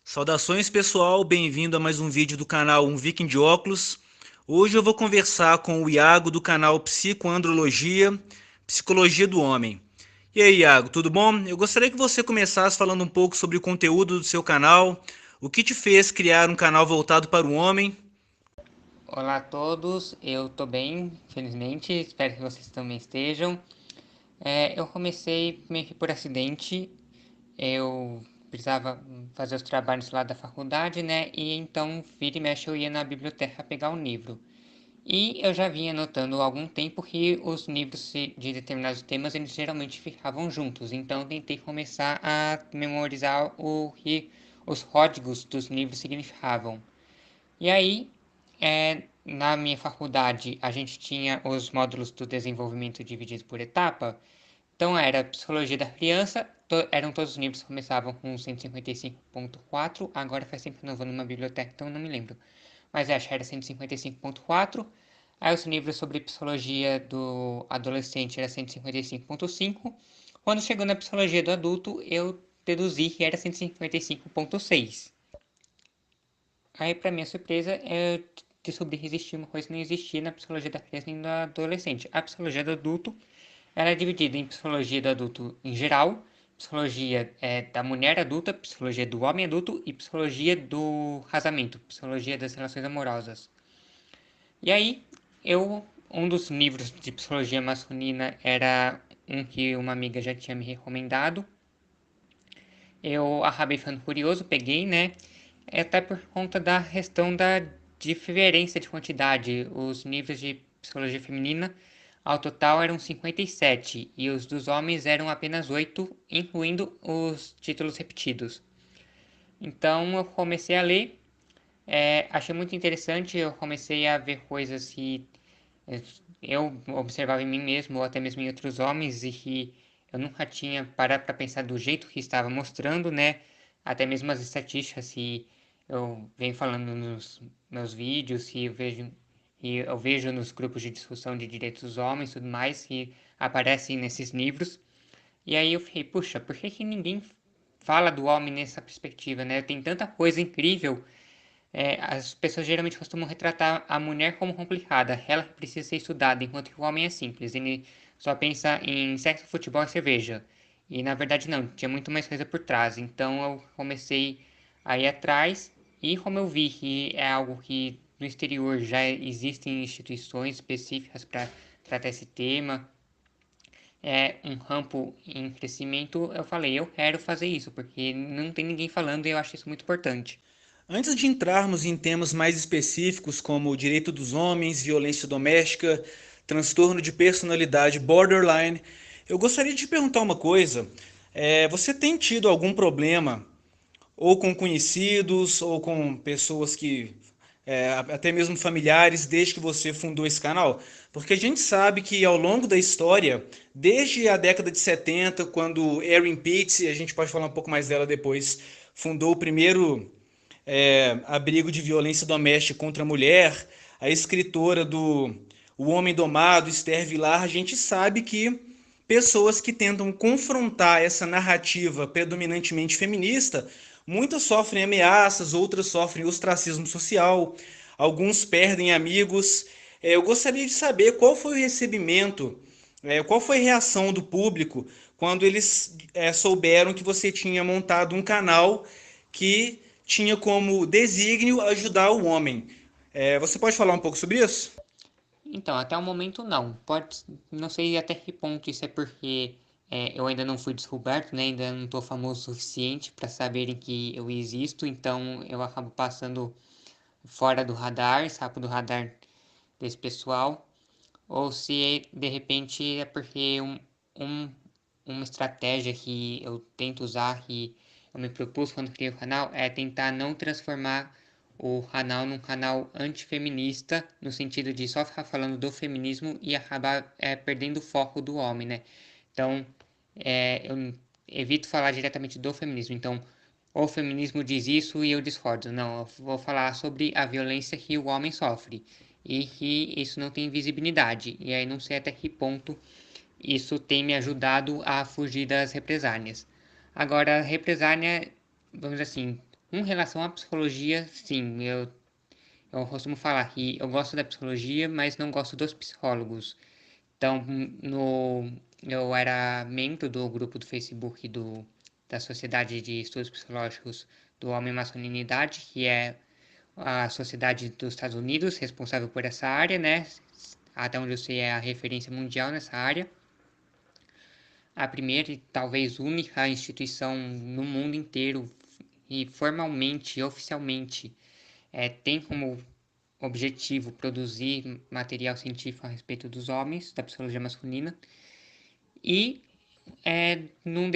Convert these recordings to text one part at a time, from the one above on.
Saudações pessoal, bem-vindo a mais um vídeo do canal Um Viking de Óculos. Hoje eu vou conversar com o Iago do canal Psicoandrologia, Psicologia do Homem. E aí, Iago, tudo bom? Eu gostaria que você começasse falando um pouco sobre o conteúdo do seu canal, o que te fez criar um canal voltado para o homem. Olá a todos, eu tô bem, felizmente, espero que vocês também estejam. Eu comecei meio que por acidente, eu precisava fazer os trabalhos lá da faculdade, né? E então, vira e mexe, eu ia na biblioteca pegar um livro. E eu já vinha notando há algum tempo que os livros de determinados temas, eles geralmente ficavam juntos. Então, eu tentei começar a memorizar o que os códigos dos livros significavam. E aí, na minha faculdade, a gente tinha os módulos do desenvolvimento divididos por etapa. Então, era Psicologia da Criança, eram todos os livros que começavam com 155.4. Agora faz tempo que eu não vou numa biblioteca, então eu não me lembro. Mas acho que era 155.4. Aí os livros sobre Psicologia do Adolescente era 155.5. Quando chegou na Psicologia do Adulto, eu deduzi que era 155.6. Aí, para minha surpresa, eu descobri que existia uma coisa que não existia na psicologia da criança nem do adolescente. A psicologia do adulto, ela é dividida em psicologia do adulto em geral, psicologia da mulher adulta, psicologia do homem adulto e psicologia do casamento, psicologia das relações amorosas. E aí, um dos livros de psicologia masculina era um que uma amiga já tinha me recomendado. Eu acabei ficando curioso, peguei, né? Até por conta da questão da diferença de quantidade. Os níveis de psicologia feminina, ao total, eram 57 e os dos homens eram apenas 8, incluindo os títulos repetidos. Então eu comecei a ler, achei muito interessante, eu comecei a ver coisas que eh, eu observava em mim mesmo, ou até mesmo em outros homens, e que eu nunca tinha parado para pensar do jeito que estava mostrando, né? Até mesmo as estatísticas que eu venho falando nos meus vídeos, e eu vejo nos grupos de discussão de direitos dos homens e tudo mais, que aparecem nesses livros. E aí eu fiquei, puxa, por que que ninguém fala do homem nessa perspectiva, né? Tem tanta coisa incrível. As pessoas geralmente costumam retratar a mulher como complicada, ela que precisa ser estudada, enquanto que o homem é simples, ele só pensa em sexo, futebol e cerveja. E na verdade não, tinha muito mais coisa por trás. Então eu comecei a ir atrás, e como eu vi que é algo que no exterior já existem instituições específicas para tratar esse tema, é um campo em crescimento, eu falei, eu quero fazer isso, porque não tem ninguém falando e eu acho isso muito importante. Antes de entrarmos em temas mais específicos como o direito dos homens, violência doméstica, transtorno de personalidade borderline, eu gostaria de te perguntar uma coisa. Você tem tido algum problema ou com conhecidos ou com pessoas que até mesmo familiares desde que você fundou esse canal? Porque a gente sabe que ao longo da história, desde a década de 70, quando Erin Pitts, a gente pode falar um pouco mais dela depois, fundou o primeiro abrigo de violência doméstica contra a mulher, a escritora do O Homem Domado, Esther Vilar, a gente sabe que pessoas que tentam confrontar essa narrativa predominantemente feminista, muitas sofrem ameaças, outras sofrem ostracismo social, alguns perdem amigos. Eu gostaria de saber qual foi o recebimento, qual foi a reação do público quando eles souberam que você tinha montado um canal que tinha como desígnio ajudar o homem. Você pode falar um pouco sobre isso? Então, até o momento não. Não sei até que ponto isso é porque eu ainda não fui descoberto, né? Ainda não estou famoso o suficiente para saberem que eu existo, então eu acabo passando fora do radar, sapo do radar desse pessoal, ou se de repente é porque um- uma estratégia que eu tento usar, que eu me propus quando criei o canal, é tentar não transformar o canal num canal antifeminista, no sentido de só ficar falando do feminismo e acabar perdendo o foco do homem, né? Então, eu evito falar diretamente do feminismo. Então, o feminismo diz isso e eu discordo. Não, eu vou falar sobre a violência que o homem sofre e que isso não tem visibilidade. E aí não sei até que ponto isso tem me ajudado a fugir das represálias. Agora, represália, vamos dizer assim, Com relação à psicologia, sim, eu costumo falar que eu gosto da psicologia, mas não gosto dos psicólogos. Então, eu era membro do grupo do Facebook da Sociedade de Estudos Psicológicos do Homem e Masculinidade, que é a sociedade dos Estados Unidos responsável por essa área, né? Até onde eu sei é a referência mundial nessa área. A primeira e talvez única instituição no mundo inteiro e formalmente, oficialmente, tem como objetivo produzir material científico a respeito dos homens, da psicologia masculina. E num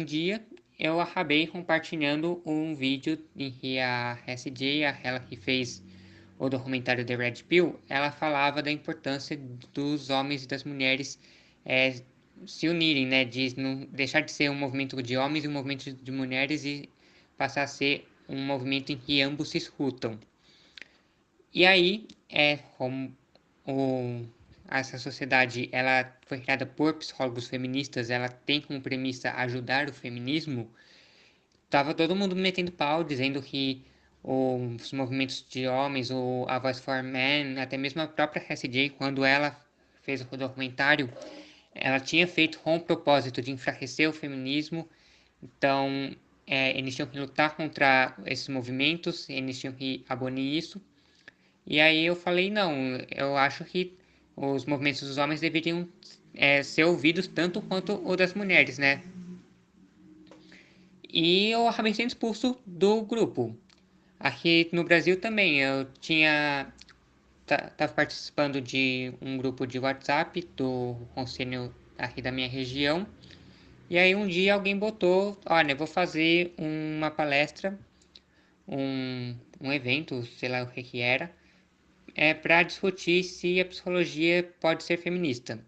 dia, eu acabei compartilhando um vídeo em que a SJ, ela que fez o documentário The Red Pill, ela falava da importância dos homens e das mulheres é, se unirem, né? De não deixar de ser um movimento de homens e um movimento de mulheres e passar a ser um movimento em que ambos se escutam. E aí, como essa sociedade ela foi criada por psicólogos feministas, ela tem como premissa ajudar o feminismo, tava todo mundo metendo pau, dizendo que os movimentos de homens, ou a Voice for Men, até mesmo a própria Cassidy, quando ela fez o documentário, ela tinha feito com o propósito de enfraquecer o feminismo. Então, eles tinham que lutar contra esses movimentos, eles tinham que abolir isso. E aí eu falei, não, eu acho que os movimentos dos homens deveriam ser ouvidos tanto quanto o das mulheres, né? E eu acabei sendo expulso do grupo. Aqui no Brasil também, eu tava participando de um grupo de WhatsApp do conselho aqui da minha região. E aí um dia alguém botou, olha, eu vou fazer uma palestra, um evento, sei lá o que que era, para discutir se a psicologia pode ser feminista.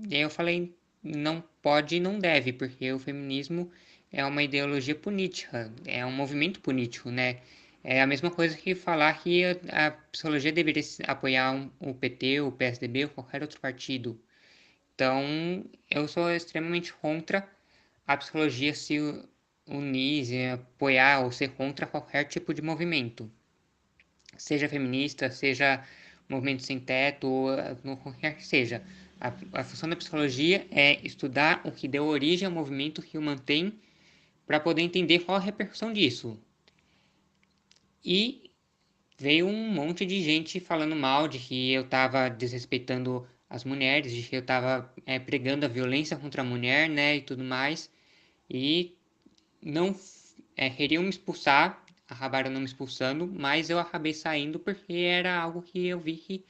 E aí eu falei, não pode e não deve, porque o feminismo é uma ideologia política, é um movimento político, né? É a mesma coisa que falar que a psicologia deveria apoiar o PT, o PSDB ou qualquer outro partido. Então, eu sou extremamente contra a psicologia se unir, apoiar ou ser contra qualquer tipo de movimento, seja feminista, seja movimento sem teto, ou qualquer que seja. A função da psicologia é estudar o que deu origem ao movimento que o mantém para poder entender qual a repercussão disso. E veio um monte de gente falando mal de que eu estava desrespeitando as mulheres, de que eu estava pregando a violência contra a mulher, né, e tudo mais. E não queriam me expulsar, acabaram não me expulsando, mas eu acabei saindo porque era algo que eu vi que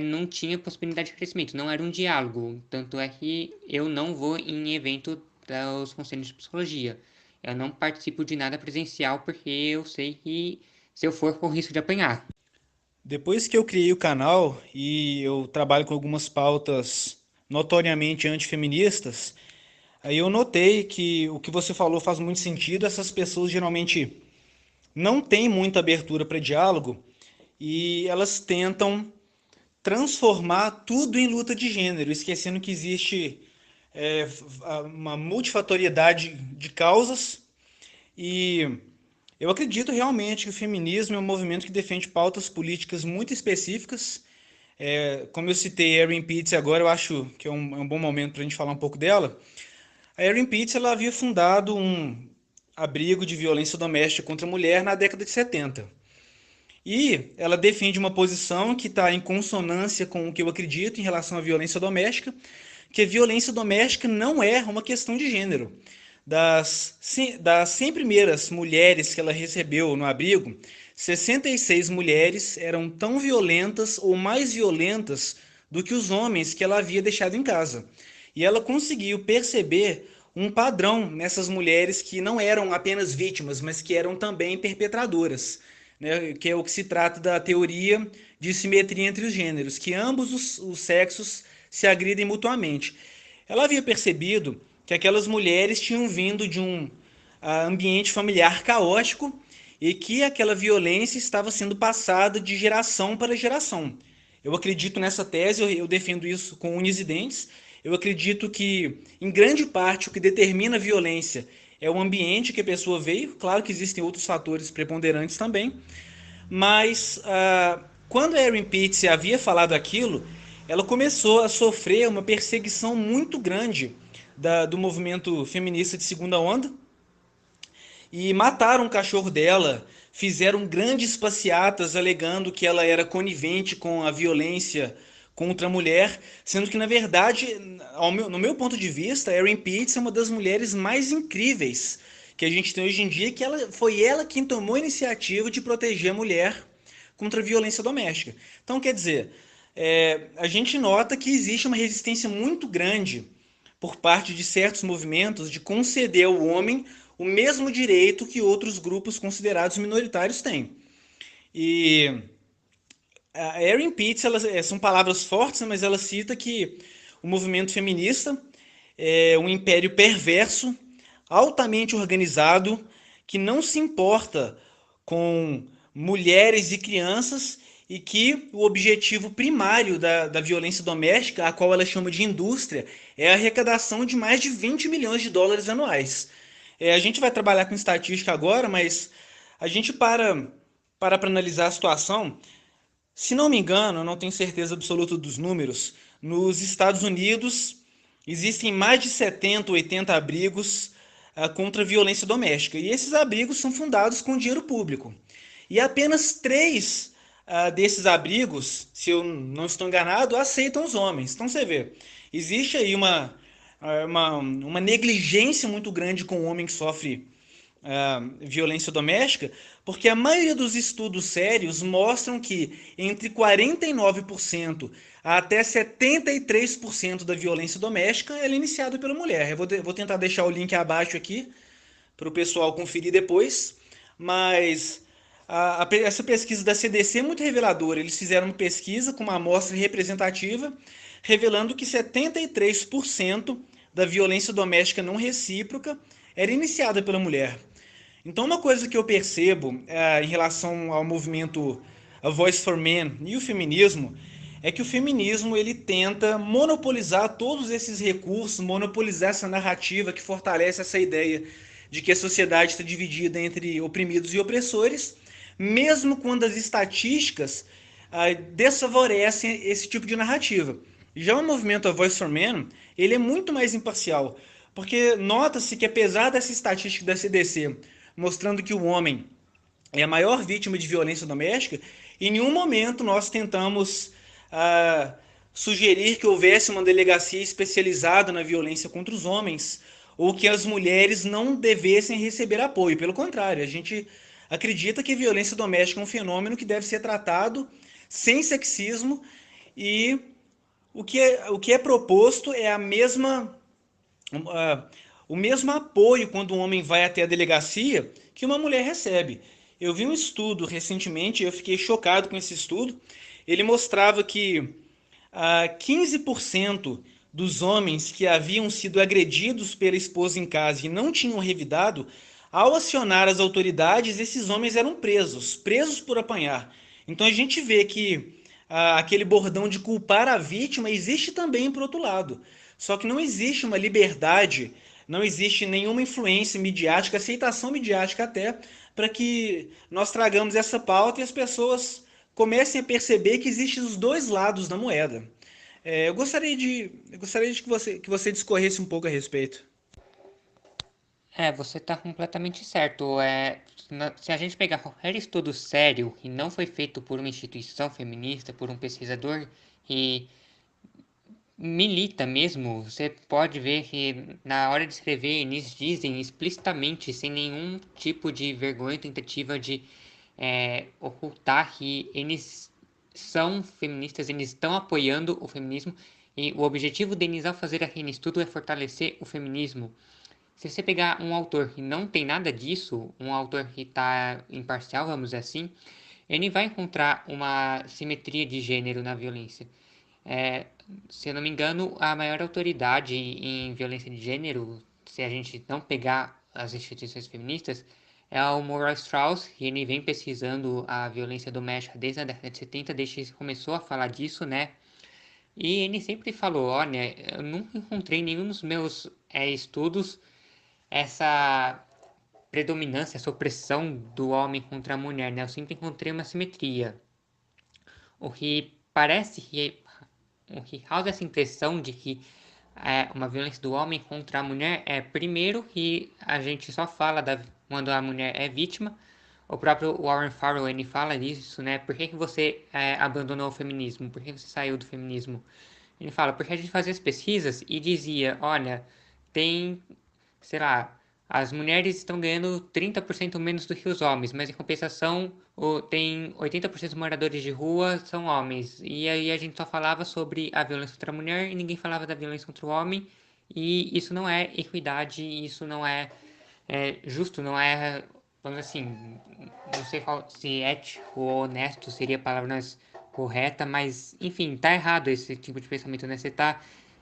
não tinha possibilidade de crescimento, não era um diálogo. Tanto é que eu não vou em evento dos conselhos de psicologia. Eu não participo de nada presencial porque eu sei que se eu for, corro risco de apanhar. Depois que eu criei o canal e eu trabalho com algumas pautas notoriamente antifeministas, aí eu notei que o que você falou faz muito sentido. Essas pessoas geralmente não têm muita abertura para diálogo e elas tentam transformar tudo em luta de gênero, esquecendo que existe é, uma multifatoriedade de causas. E eu acredito realmente que o feminismo é um movimento que defende pautas políticas muito específicas. Como eu citei a Erin Pitts agora, eu acho que é um bom momento para a gente falar um pouco dela. A Erin Pitts ela havia fundado um abrigo de violência doméstica contra a mulher na década de 70. E ela defende uma posição que está em consonância com o que eu acredito em relação à violência doméstica, que a violência doméstica não é uma questão de gênero. Das 100 primeiras mulheres que ela recebeu no abrigo, 66 mulheres eram tão violentas ou mais violentas do que os homens que ela havia deixado em casa. E ela conseguiu perceber um padrão nessas mulheres que não eram apenas vítimas, mas que eram também perpetradoras, né? Que é o que se trata da teoria de simetria entre os gêneros, que ambos os sexos se agridem mutuamente. Ela havia percebido que aquelas mulheres tinham vindo de um ambiente familiar caótico e que aquela violência estava sendo passada de geração para geração. Eu acredito nessa tese, eu defendo isso com unhas e dentes. Eu acredito que, em grande parte, o que determina a violência é o ambiente que a pessoa veio. Claro que existem outros fatores preponderantes também, mas quando a Erin Pitts havia falado aquilo, ela começou a sofrer uma perseguição muito grande do movimento feminista de segunda onda, e mataram o cachorro dela, fizeram grandes passeatas alegando que ela era conivente com a violência contra a mulher, sendo que, na verdade, no meu ponto de vista, a Erin Pitts é uma das mulheres mais incríveis que a gente tem hoje em dia, que foi ela quem tomou a iniciativa de proteger a mulher contra a violência doméstica. Então, quer dizer, a gente nota que existe uma resistência muito grande por parte de certos movimentos de conceder ao homem o mesmo direito que outros grupos considerados minoritários têm. E a Erin Pitts, são palavras fortes, mas ela cita que o movimento feminista é um império perverso, altamente organizado, que não se importa com mulheres e crianças e que o objetivo primário da violência doméstica, a qual ela chama de indústria, é a arrecadação de mais de 20 milhões de dólares anuais. A gente vai trabalhar com estatística agora, mas a gente para analisar a situação. Se não me engano, eu não tenho certeza absoluta dos números, nos Estados Unidos existem mais de 70, 80 abrigos contra a violência doméstica. E esses abrigos são fundados com dinheiro público. E apenas três desses abrigos, se eu não estou enganado, aceitam os homens. Então você vê, existe aí uma negligência muito grande com o homem que sofre violência doméstica, porque a maioria dos estudos sérios mostram que entre 49% até 73% da violência doméstica é iniciada pela mulher. Vou tentar deixar o link abaixo aqui para o pessoal conferir depois, mas essa pesquisa da CDC é muito reveladora. Eles fizeram uma pesquisa com uma amostra representativa, revelando que 73% da violência doméstica não recíproca era iniciada pela mulher. Então, uma coisa que eu percebo em relação ao movimento A Voice for Men e o feminismo é que o feminismo ele tenta monopolizar todos esses recursos, monopolizar essa narrativa que fortalece essa ideia de que a sociedade está dividida entre oprimidos e opressores, mesmo quando as estatísticas desfavorecem esse tipo de narrativa. Já o movimento A Voice for Men, ele é muito mais imparcial, porque nota-se que apesar dessa estatística da CDC mostrando que o homem é a maior vítima de violência doméstica, em nenhum momento nós tentamos sugerir que houvesse uma delegacia especializada na violência contra os homens ou que as mulheres não devessem receber apoio. Pelo contrário, a gente acredita que a violência doméstica é um fenômeno que deve ser tratado sem sexismo e o que é proposto é o mesmo apoio quando um homem vai até a delegacia que uma mulher recebe. Eu vi um estudo recentemente, eu fiquei chocado com esse estudo. Ele mostrava que 15% dos homens que haviam sido agredidos pela esposa em casa e não tinham revidado, ao acionar as autoridades, esses homens eram presos por apanhar. Então a gente vê que aquele bordão de culpar a vítima existe também por outro lado. Só que não existe uma liberdade, não existe nenhuma influência midiática, aceitação midiática até, para que nós tragamos essa pauta e as pessoas comecem a perceber que existem os dois lados da moeda. Eu gostaria de que você discorresse um pouco a respeito. Você está completamente certo. Se a gente pegar qualquer estudo sério e não foi feito por uma instituição feminista, por um pesquisador e milita mesmo, você pode ver que na hora de escrever eles dizem explicitamente, sem nenhum tipo de vergonha ou tentativa de ocultar que eles são feministas, eles estão apoiando o feminismo e o objetivo deles ao fazer aquele estudo é fortalecer o feminismo. Se você pegar um autor que não tem nada disso, um autor que está imparcial, vamos dizer assim, ele vai encontrar uma simetria de gênero na violência. Se eu não me engano, a maior autoridade em violência de gênero, se a gente não pegar as instituições feministas, é o Moral Strauss, que ele vem pesquisando a violência doméstica desde a década de 70, desde que começou a falar disso, né? E ele sempre falou, olha, eu nunca encontrei nenhum dos meus estudos essa predominância, essa opressão do homem contra a mulher, né? Eu sempre encontrei uma simetria. O que parece que o que causa essa impressão de que uma violência do homem contra a mulher é, primeiro, que a gente só fala quando a mulher é vítima. O próprio Warren Farrell, ele fala disso, né? Por que que você abandonou o feminismo? Por que você saiu do feminismo? Ele fala, porque a gente fazia as pesquisas e dizia, olha, tem, sei lá, as mulheres estão ganhando 30% menos do que os homens, mas em compensação tem 80% dos moradores de rua são homens. E aí a gente só falava sobre a violência contra a mulher e ninguém falava da violência contra o homem. E isso não é equidade, isso não é justo, não é, vamos dizer assim, não sei se ético ou honesto seria a palavra mais correta, mas enfim, tá errado esse tipo de pensamento, né? Você tá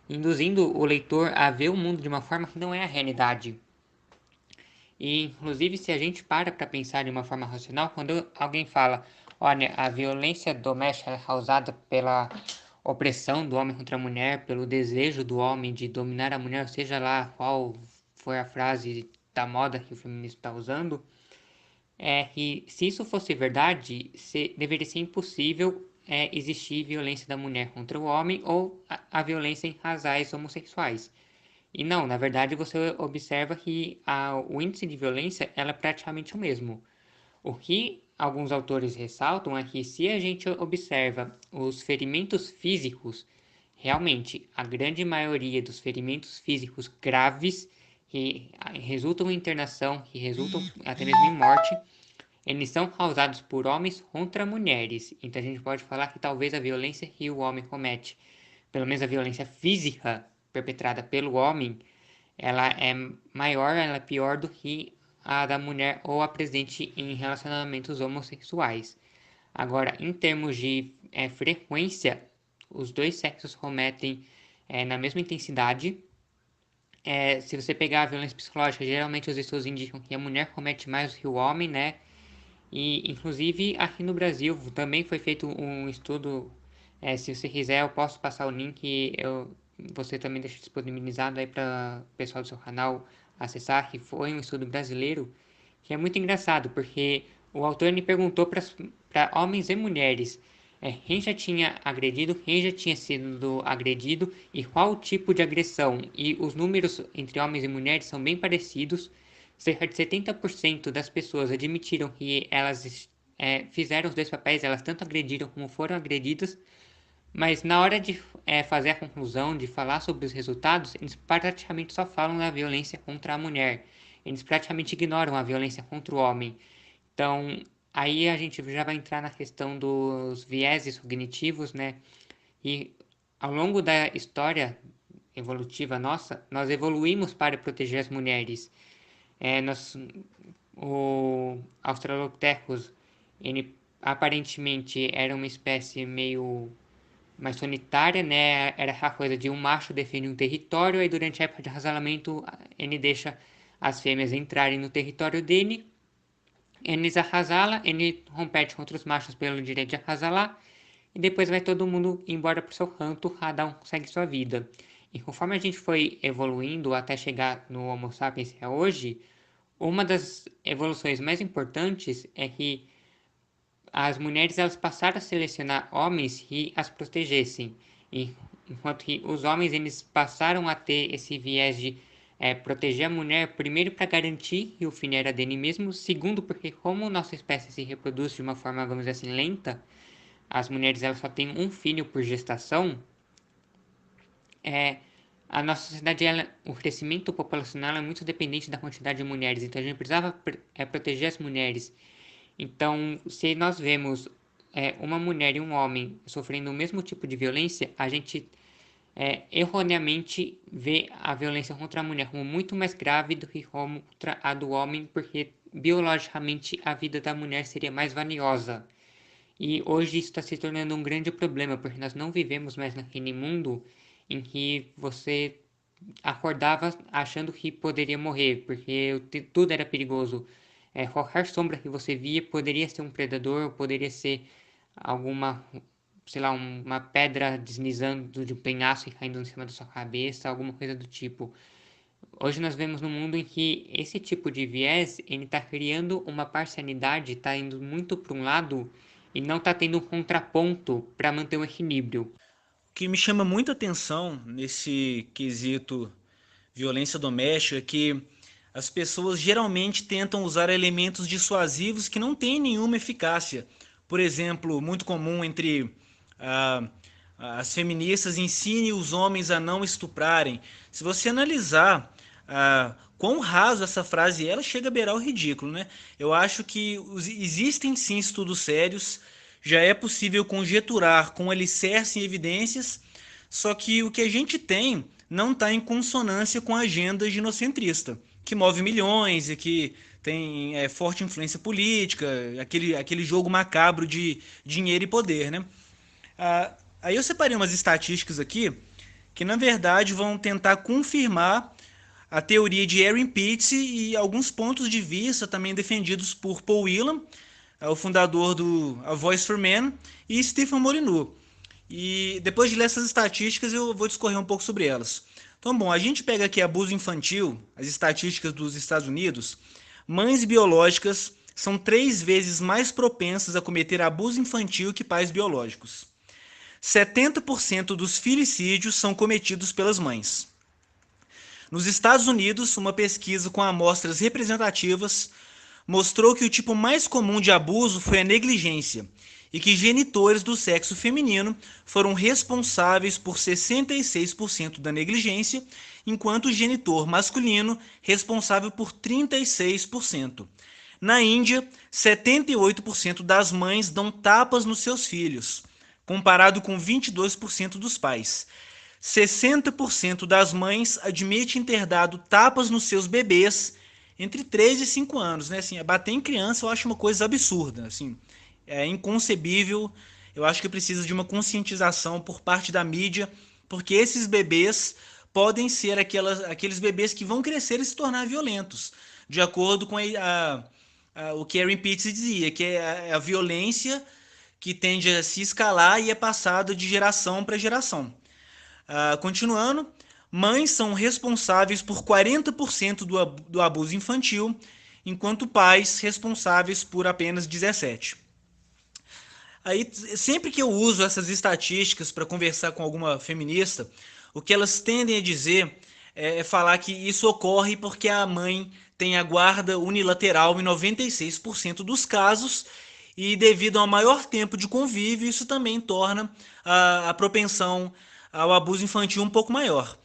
induzindo o leitor a ver o mundo de uma forma que não é a realidade. E, inclusive, se a gente para pensar de uma forma racional, quando alguém fala, olha, a violência doméstica é causada pela opressão do homem contra a mulher, pelo desejo do homem de dominar a mulher, seja lá qual foi a frase da moda que o feminismo está usando, é que se isso fosse verdade, deveria ser impossível existir violência da mulher contra o homem ou a violência em casais homossexuais. E não, na verdade você observa que o índice de violência ela é praticamente o mesmo. O que alguns autores ressaltam é que se a gente observa os ferimentos físicos, realmente a grande maioria dos ferimentos físicos graves que resultam em internação, que resultam até mesmo em morte, eles são causados por homens contra mulheres. Então a gente pode falar que talvez a violência que o homem comete, pelo menos a violência física perpetrada pelo homem, ela é maior, ela é pior do que a da mulher ou a presente em relacionamentos homossexuais. Agora, em termos de frequência, os dois sexos cometem na mesma intensidade. Se você pegar a violência psicológica, geralmente os estudos indicam que a mulher comete mais do que o homem, né? E, inclusive, aqui no Brasil também foi feito um estudo. Se você quiser, eu posso passar o link. Você também deixa disponibilizado aí para o pessoal do seu canal acessar, que foi um estudo brasileiro, que é muito engraçado, porque o autor me perguntou para homens e mulheres quem já tinha agredido, quem já tinha sido agredido e qual tipo de agressão. E os números entre homens e mulheres são bem parecidos. Cerca de 70% das pessoas admitiram que elas fizeram os dois papéis, elas tanto agrediram como foram agredidas, mas na hora de fazer a conclusão, de falar sobre os resultados, eles praticamente só falam da violência contra a mulher. Eles praticamente ignoram a violência contra o homem. Então, aí a gente já vai entrar na questão dos vieses cognitivos, né? E ao longo da história evolutiva nossa, nós evoluímos para proteger as mulheres. O Australopithecus, ele aparentemente era uma espécie meio mais solitária, né? Era a coisa de um macho defende um território e durante a época de acasalamento ele deixa as fêmeas entrarem no território dele, eles acasalam, ele compete contra os machos pelo direito de acasalar e depois vai todo mundo embora para o seu canto, cada um segue sua vida. E conforme a gente foi evoluindo até chegar no Homo sapiens que é hoje, uma das evoluções mais importantes é que as mulheres elas passaram a selecionar homens que as protegessem, enquanto que os homens eles passaram a ter esse viés de proteger a mulher, primeiro para garantir que o filho era dele mesmo, segundo porque como nossa espécie se reproduz de uma forma, vamos dizer assim, lenta, as mulheres elas só têm um filho por gestação, é, a nossa sociedade, o crescimento populacional é muito dependente da quantidade de mulheres, então a gente precisava proteger as mulheres. Então, se nós vemos uma mulher e um homem sofrendo o mesmo tipo de violência, a gente erroneamente vê a violência contra a mulher como muito mais grave do que contra a do homem, porque biologicamente a vida da mulher seria mais valiosa. E hoje isso está se tornando um grande problema, porque nós não vivemos mais naquele mundo em que você acordava achando que poderia morrer, porque tudo era perigoso. Qualquer sombra que você via poderia ser um predador, poderia ser alguma, sei lá, uma pedra deslizando de um penhasco e caindo em cima da sua cabeça, alguma coisa do tipo. Hoje nós vemos num mundo em que esse tipo de viés, ele está criando uma parcialidade, está indo muito para um lado e não está tendo um contraponto para manter um equilíbrio. O que me chama muita atenção nesse quesito violência doméstica é que as pessoas geralmente tentam usar elementos dissuasivos que não têm nenhuma eficácia. Por exemplo, muito comum entre ah, as feministas ensinem os homens a não estuprarem. Se você analisar quão raso essa frase é, ela chega a beirar o ridículo, né? Eu acho que existem sim estudos sérios, já é possível conjecturar com alicerce e evidências, só que o que a gente tem não está em consonância com a agenda ginocentrista, que move milhões e que tem forte influência política, aquele jogo macabro de dinheiro e poder, né? Aí eu separei umas estatísticas aqui que, na verdade, vão tentar confirmar a teoria de Erin Pitts e alguns pontos de vista também defendidos por Paul Whelan, o fundador do A Voice for Men, e Stephen Molyneux. E depois de ler essas estatísticas, eu vou discorrer um pouco sobre elas. Então, bom, a gente pega aqui abuso infantil, as estatísticas dos Estados Unidos. Mães biológicas são 3 vezes mais propensas a cometer abuso infantil que pais biológicos. 70% dos filicídios são cometidos pelas mães. Nos Estados Unidos, uma pesquisa com amostras representativas mostrou que o tipo mais comum de abuso foi a negligência e que genitores do sexo feminino foram responsáveis por 66% da negligência, enquanto o genitor masculino responsável por 36%. Na Índia, 78% das mães dão tapas nos seus filhos, comparado com 22% dos pais. 60% das mães admitem ter dado tapas nos seus bebês entre 3 e 5 anos, né? Assim, bater em criança eu acho uma coisa absurda, assim, é inconcebível. Eu acho que precisa de uma conscientização por parte da mídia, porque esses bebês podem ser aqueles bebês que vão crescer e se tornar violentos, de acordo com o que Erin Pitts dizia, que é a violência que tende a se escalar e é passada de geração para geração. Continuando, mães são responsáveis por 40% do abuso infantil, enquanto pais responsáveis por apenas 17%. Aí, sempre que eu uso essas estatísticas para conversar com alguma feminista, o que elas tendem a dizer é falar que isso ocorre porque a mãe tem a guarda unilateral em 96% dos casos e devido ao maior tempo de convívio, isso também torna a propensão ao abuso infantil um pouco maior.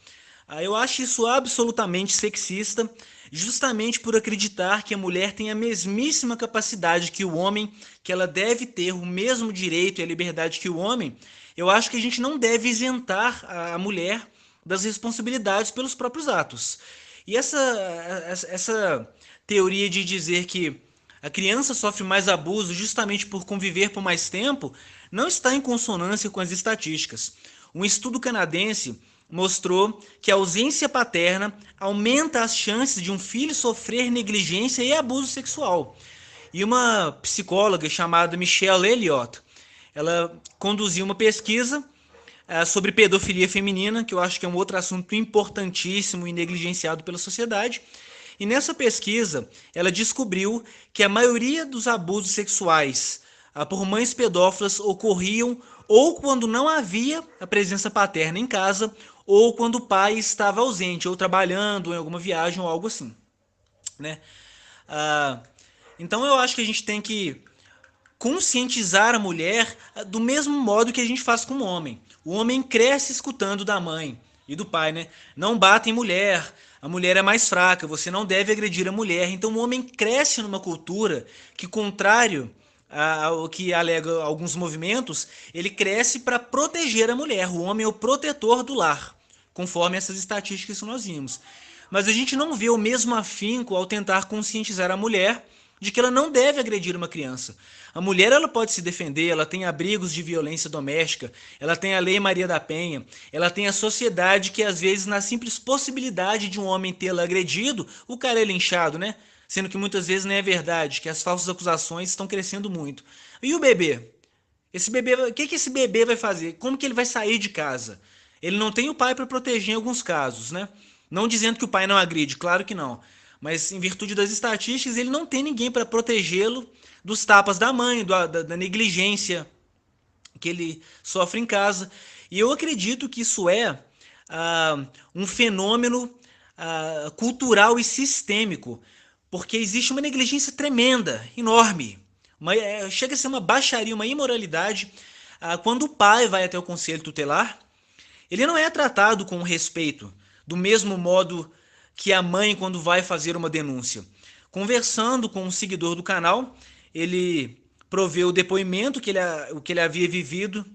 Eu acho isso absolutamente sexista, justamente por acreditar que a mulher tem a mesmíssima capacidade que o homem, que ela deve ter o mesmo direito e a liberdade que o homem. Eu acho que a gente não deve isentar a mulher das responsabilidades pelos próprios atos. E essa teoria de dizer que a criança sofre mais abuso justamente por conviver por mais tempo não está em consonância com as estatísticas. Um estudo canadense mostrou que a ausência paterna aumenta as chances de um filho sofrer negligência e abuso sexual. E uma psicóloga chamada Michelle Elliott, ela conduziu uma pesquisa sobre pedofilia feminina, que eu acho que é um outro assunto importantíssimo e negligenciado pela sociedade. E nessa pesquisa, ela descobriu que a maioria dos abusos sexuais por mães pedófilas ocorriam ou quando não havia a presença paterna em casa, ou quando o pai estava ausente, ou trabalhando em alguma viagem ou algo assim, né? Então eu acho que a gente tem que conscientizar a mulher do mesmo modo que a gente faz com o homem. O homem cresce escutando da mãe e do pai, né? Não bata em mulher, a mulher é mais fraca, você não deve agredir a mulher. Então o homem cresce numa cultura que, contrário ao que alega alguns movimentos, ele cresce para proteger a mulher. O homem é o protetor do lar, conforme essas estatísticas que nós vimos. Mas a gente não vê o mesmo afinco ao tentar conscientizar a mulher de que ela não deve agredir uma criança. A mulher ela pode se defender, ela tem abrigos de violência doméstica, ela tem a Lei Maria da Penha, ela tem a sociedade que às vezes na simples possibilidade de um homem tê-la agredido, o cara é linchado, né? Sendo que muitas vezes não é verdade, que as falsas acusações estão crescendo muito. E o bebê? Esse bebê, o que esse bebê vai fazer? Como que ele vai sair de casa? Ele não tem o pai para proteger em alguns casos, né? Não dizendo que o pai não agride, claro que não. Mas em virtude das estatísticas, ele não tem ninguém para protegê-lo dos tapas da mãe, da negligência que ele sofre em casa. E eu acredito que isso é um fenômeno cultural e sistêmico, porque existe uma negligência tremenda, enorme. Chega a ser uma baixaria, uma imoralidade. Quando o pai vai até o conselho tutelar, ele não é tratado com respeito, do mesmo modo que a mãe quando vai fazer uma denúncia. Conversando com um seguidor do canal, ele proveu o depoimento o que ele havia vivido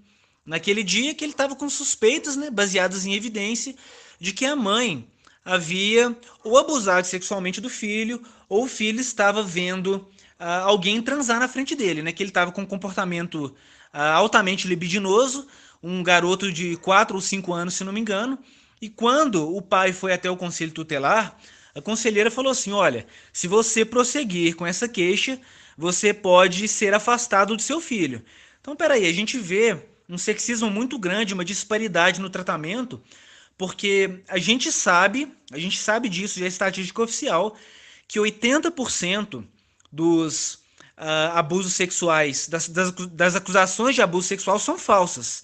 naquele dia, que ele estava com suspeitas, né, baseadas em evidência, de que a mãe havia ou abusado sexualmente do filho, ou o filho estava vendo alguém transar na frente dele, né, que ele estava com um comportamento altamente libidinoso, um garoto de 4 ou 5 anos, se não me engano, e quando o pai foi até o conselho tutelar, a conselheira falou assim: olha, se você prosseguir com essa queixa, você pode ser afastado do seu filho. Então, peraí, a gente vê um sexismo muito grande, uma disparidade no tratamento, porque a gente sabe disso, já é estatística oficial, que 80% dos abusos sexuais, das acusações de abuso sexual são falsas.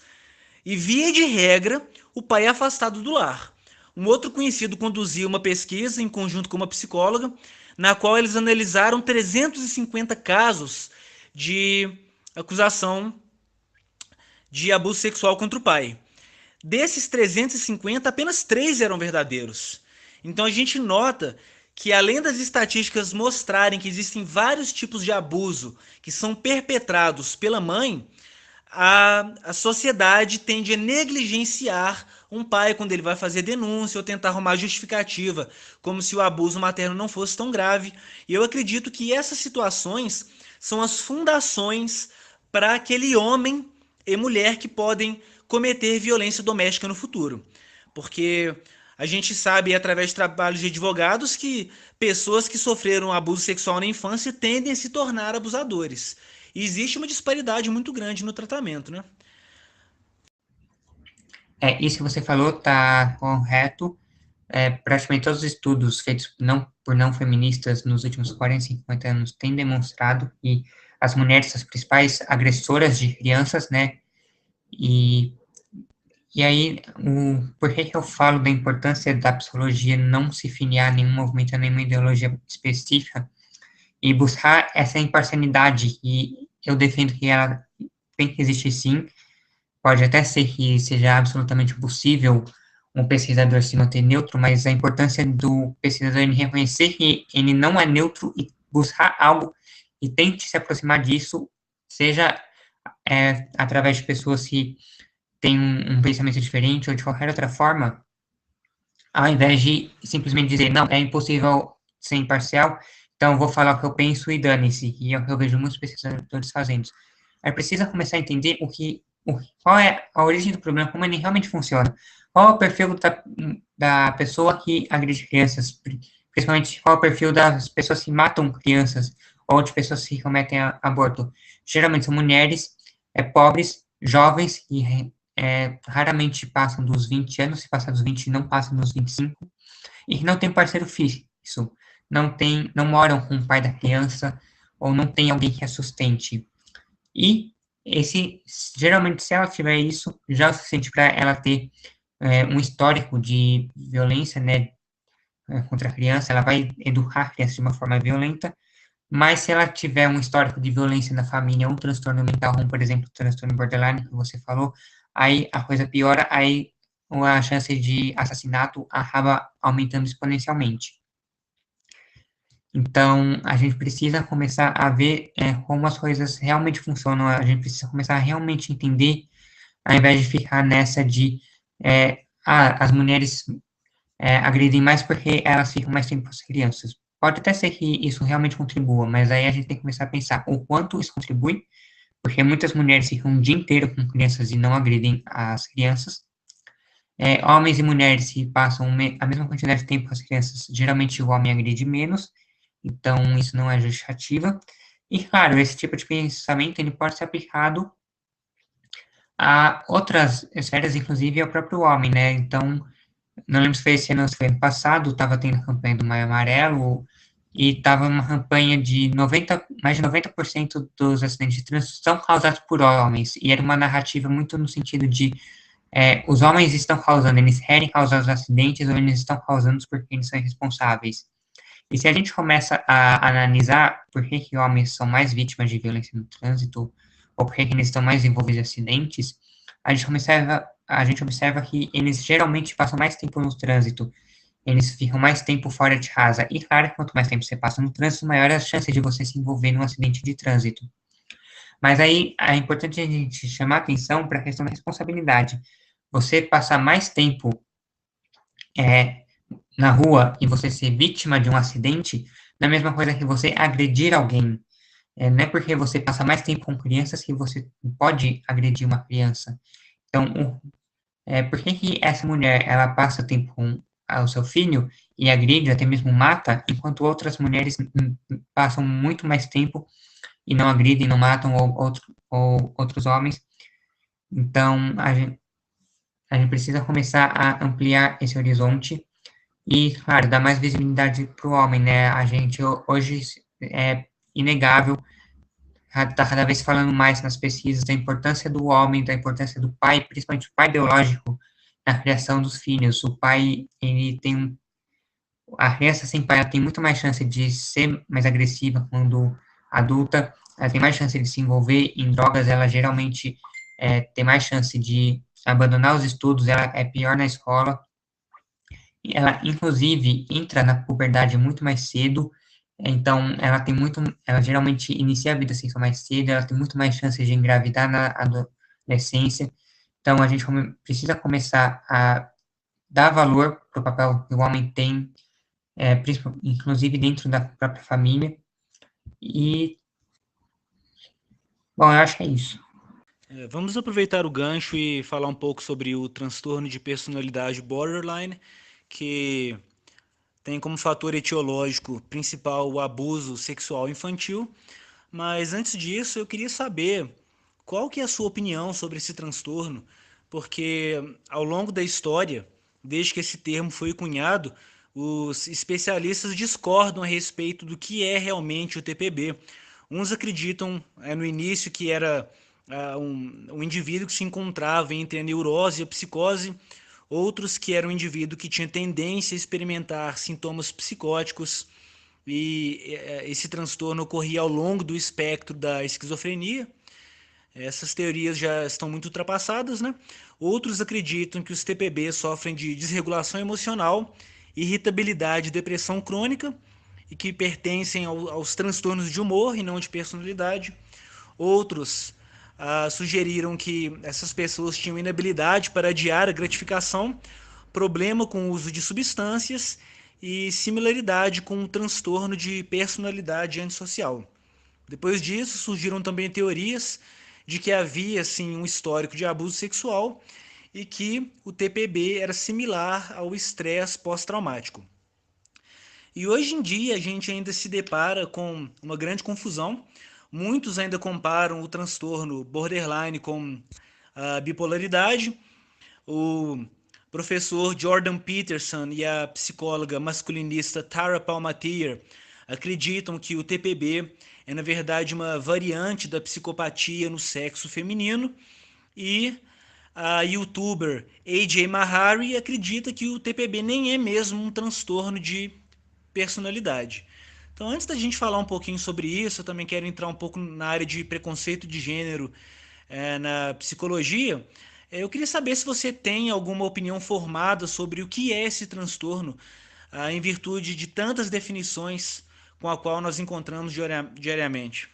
E, via de regra, o pai é afastado do lar. Um outro conhecido conduziu uma pesquisa em conjunto com uma psicóloga, na qual eles analisaram 350 casos de acusação de abuso sexual contra o pai. Desses 350, apenas 3 eram verdadeiros. Então a gente nota que, além das estatísticas mostrarem que existem vários tipos de abuso que são perpetrados pela mãe, a sociedade tende a negligenciar um pai quando ele vai fazer denúncia ou tentar arrumar justificativa, como se o abuso materno não fosse tão grave. E eu acredito que essas situações são as fundações para aquele homem e mulher que podem cometer violência doméstica no futuro. Porque a gente sabe, através de trabalhos de advogados, que pessoas que sofreram abuso sexual na infância tendem a se tornar abusadores. E existe uma disparidade muito grande no tratamento, né? Isso que você falou tá correto. Praticamente todos os estudos feitos por não feministas nos últimos 40, 50 anos têm demonstrado que as mulheres são as principais agressoras de crianças, né? E, e aí, por que que eu falo da importância da psicologia não se filiar a nenhum movimento, a nenhuma ideologia específica e buscar essa imparcialidade, e eu defendo que ela tem que existir sim. Pode até ser que seja absolutamente possível um pesquisador se manter neutro, mas a importância do pesquisador em reconhecer que ele não é neutro e buscar algo e tente se aproximar disso, seja através de pessoas que têm um pensamento diferente ou de qualquer outra forma, ao invés de simplesmente dizer, não, é impossível ser imparcial, então vou falar o que eu penso e dane-se, e é o que eu vejo muitos pesquisadores fazendo. Aí precisa começar a entender qual é a origem do problema, como ele realmente funciona. Qual é o perfil da pessoa que agride crianças, principalmente qual é o perfil das pessoas que matam crianças, ou de pessoas que cometem aborto. Geralmente são mulheres pobres, jovens, e raramente passam dos 20 anos, se passar dos 20, não passam dos 25, e que não tem parceiro fixo, não moram com o pai da criança, ou não tem alguém que a sustente. E geralmente, se ela tiver isso, já é o suficiente para ela ter um histórico de violência, né, contra a criança, ela vai educar a criança de uma forma violenta, mas se ela tiver um histórico de violência na família, um transtorno mental, como, por exemplo, o transtorno borderline, que você falou, aí a coisa piora, aí a chance de assassinato acaba aumentando exponencialmente. Então, a gente precisa começar a ver como as coisas realmente funcionam, a gente precisa começar a realmente entender, ao invés de ficar nessa de as mulheres agredem mais porque elas ficam mais tempo com as crianças. Pode até ser que isso realmente contribua, mas aí a gente tem que começar a pensar o quanto isso contribui, porque muitas mulheres ficam um dia inteiro com crianças e não agredem as crianças. Homens e mulheres que passam a mesma quantidade de tempo com as crianças, geralmente o homem agride menos, então isso não é justificativa. E, claro, esse tipo de pensamento ele pode ser aplicado a outras esferas, inclusive ao próprio homem, né? Então, não lembro se foi esse ano ou se foi ano passado, estava tendo a campanha do Maio Amarelo, e estava uma campanha de mais de 90% dos acidentes de trânsito são causados por homens, e era uma narrativa muito no sentido de os homens estão causando, eles querem causar os acidentes, ou eles estão causando porque eles são irresponsáveis. E se a gente começa a analisar por que, que homens são mais vítimas de violência no trânsito, ou por que, que eles estão mais envolvidos em acidentes, a gente observa que eles geralmente passam mais tempo no trânsito, eles ficam mais tempo fora de casa. E claro, quanto mais tempo você passa no trânsito, maior é a chance de você se envolver num acidente de trânsito. Mas aí é importante a gente chamar atenção para a questão da responsabilidade. Você passar mais tempo é, na rua e você ser vítima de um acidente, não é a mesma coisa que você agredir alguém. Não é porque você passa mais tempo com crianças que você pode agredir uma criança. Então, por que que essa mulher, ela passa tempo com o seu filho e agride, até mesmo mata, enquanto outras mulheres passam muito mais tempo e não agridem, não matam ou outros homens? Então, a gente precisa começar a ampliar esse horizonte e, claro, dar mais visibilidade para o homem, né? A gente hoje é inegável, está cada vez falando mais nas pesquisas da importância do homem, da importância do pai, principalmente o pai biológico, na criação dos filhos. O pai, ele tem a criança sem pai, ela tem muito mais chance de ser mais agressiva quando adulta, ela tem mais chance de se envolver em drogas, ela geralmente tem mais chance de abandonar os estudos, ela é pior na escola, ela inclusive entra na puberdade muito mais cedo, então ela geralmente inicia a vida sexual mais cedo, ela tem muito mais chances de engravidar na adolescência, então a gente precisa começar a dar valor para o papel que o homem tem, inclusive dentro da própria família, e, bom, eu acho que é isso. Vamos aproveitar o gancho e falar um pouco sobre o transtorno de personalidade borderline, que tem como fator etiológico principal o abuso sexual infantil. Mas antes disso, eu queria saber qual que é a sua opinião sobre esse transtorno, porque ao longo da história, desde que esse termo foi cunhado, os especialistas discordam a respeito do que é realmente o TPB. Uns acreditam no início que era um indivíduo que se encontrava entre a neurose e a psicose, outros que era um indivíduo que tinha tendência a experimentar sintomas psicóticos e esse transtorno ocorria ao longo do espectro da esquizofrenia. Essas teorias já estão muito ultrapassadas, né? Outros acreditam que os TPB sofrem de desregulação emocional, irritabilidade e depressão crônica e que pertencem aos transtornos de humor e não de personalidade. Outros sugeriram que essas pessoas tinham inabilidade para adiar a gratificação, problema com o uso de substâncias e similaridade com um transtorno de personalidade antissocial. Depois disso, surgiram também teorias de que havia sim um histórico de abuso sexual e que o TPB era similar ao estresse pós-traumático. E hoje em dia a gente ainda se depara com uma grande confusão. Muitos ainda comparam o transtorno borderline com a bipolaridade. O professor Jordan Peterson e a psicóloga masculinista Tara Palmatier acreditam que o TPB é, na verdade, uma variante da psicopatia no sexo feminino. E a youtuber AJ Mahari acredita que o TPB nem é mesmo um transtorno de personalidade. Então, antes da gente falar um pouquinho sobre isso, eu também quero entrar um pouco na área de preconceito de gênero na psicologia. Eu queria saber se você tem alguma opinião formada sobre o que é esse transtorno, em virtude de tantas definições com a qual nós encontramos diariamente.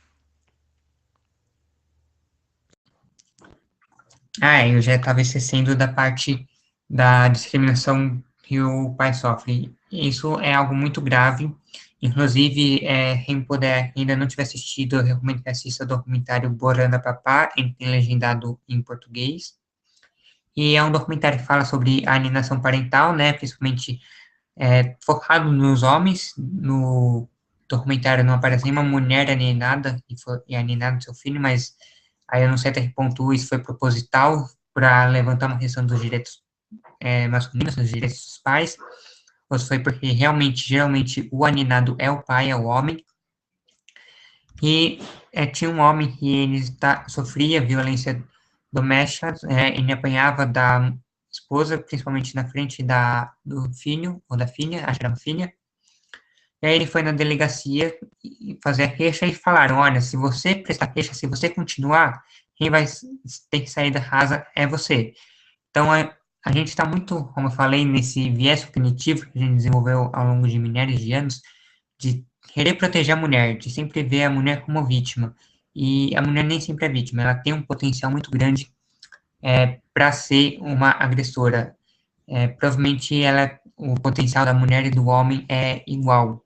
Eu já estava esquecendo da parte da discriminação que o pai sofre. Isso é algo muito grave. Inclusive, quem puder, ainda não tiver assistido, eu recomendo que assista o documentário Boranda Papá, tem legendado em português. E é um documentário que fala sobre a alienação parental, né, principalmente focado nos homens. No documentário não aparece nenhuma mulher alienada e alienada do seu filho, mas aí eu não sei até que ponto isso foi proposital para levantar uma questão dos direitos masculinos, nos direitos dos pais, ou se foi porque realmente, geralmente, o aninado é o pai, é o homem. E tinha um homem que ele sofria violência doméstica, ele apanhava da esposa, principalmente na frente do filho, ou da filha, acho que era uma filha. E aí ele foi na delegacia fazer a queixa e falaram, olha, se você prestar queixa, se você continuar, quem vai ter que sair da casa é você. Então, a gente está muito, como eu falei, nesse viés cognitivo que a gente desenvolveu ao longo de milhares de anos, de querer proteger a mulher, de sempre ver a mulher como vítima. E a mulher nem sempre é vítima, ela tem um potencial muito grande para ser uma agressora. Provavelmente o potencial da mulher e do homem é igual.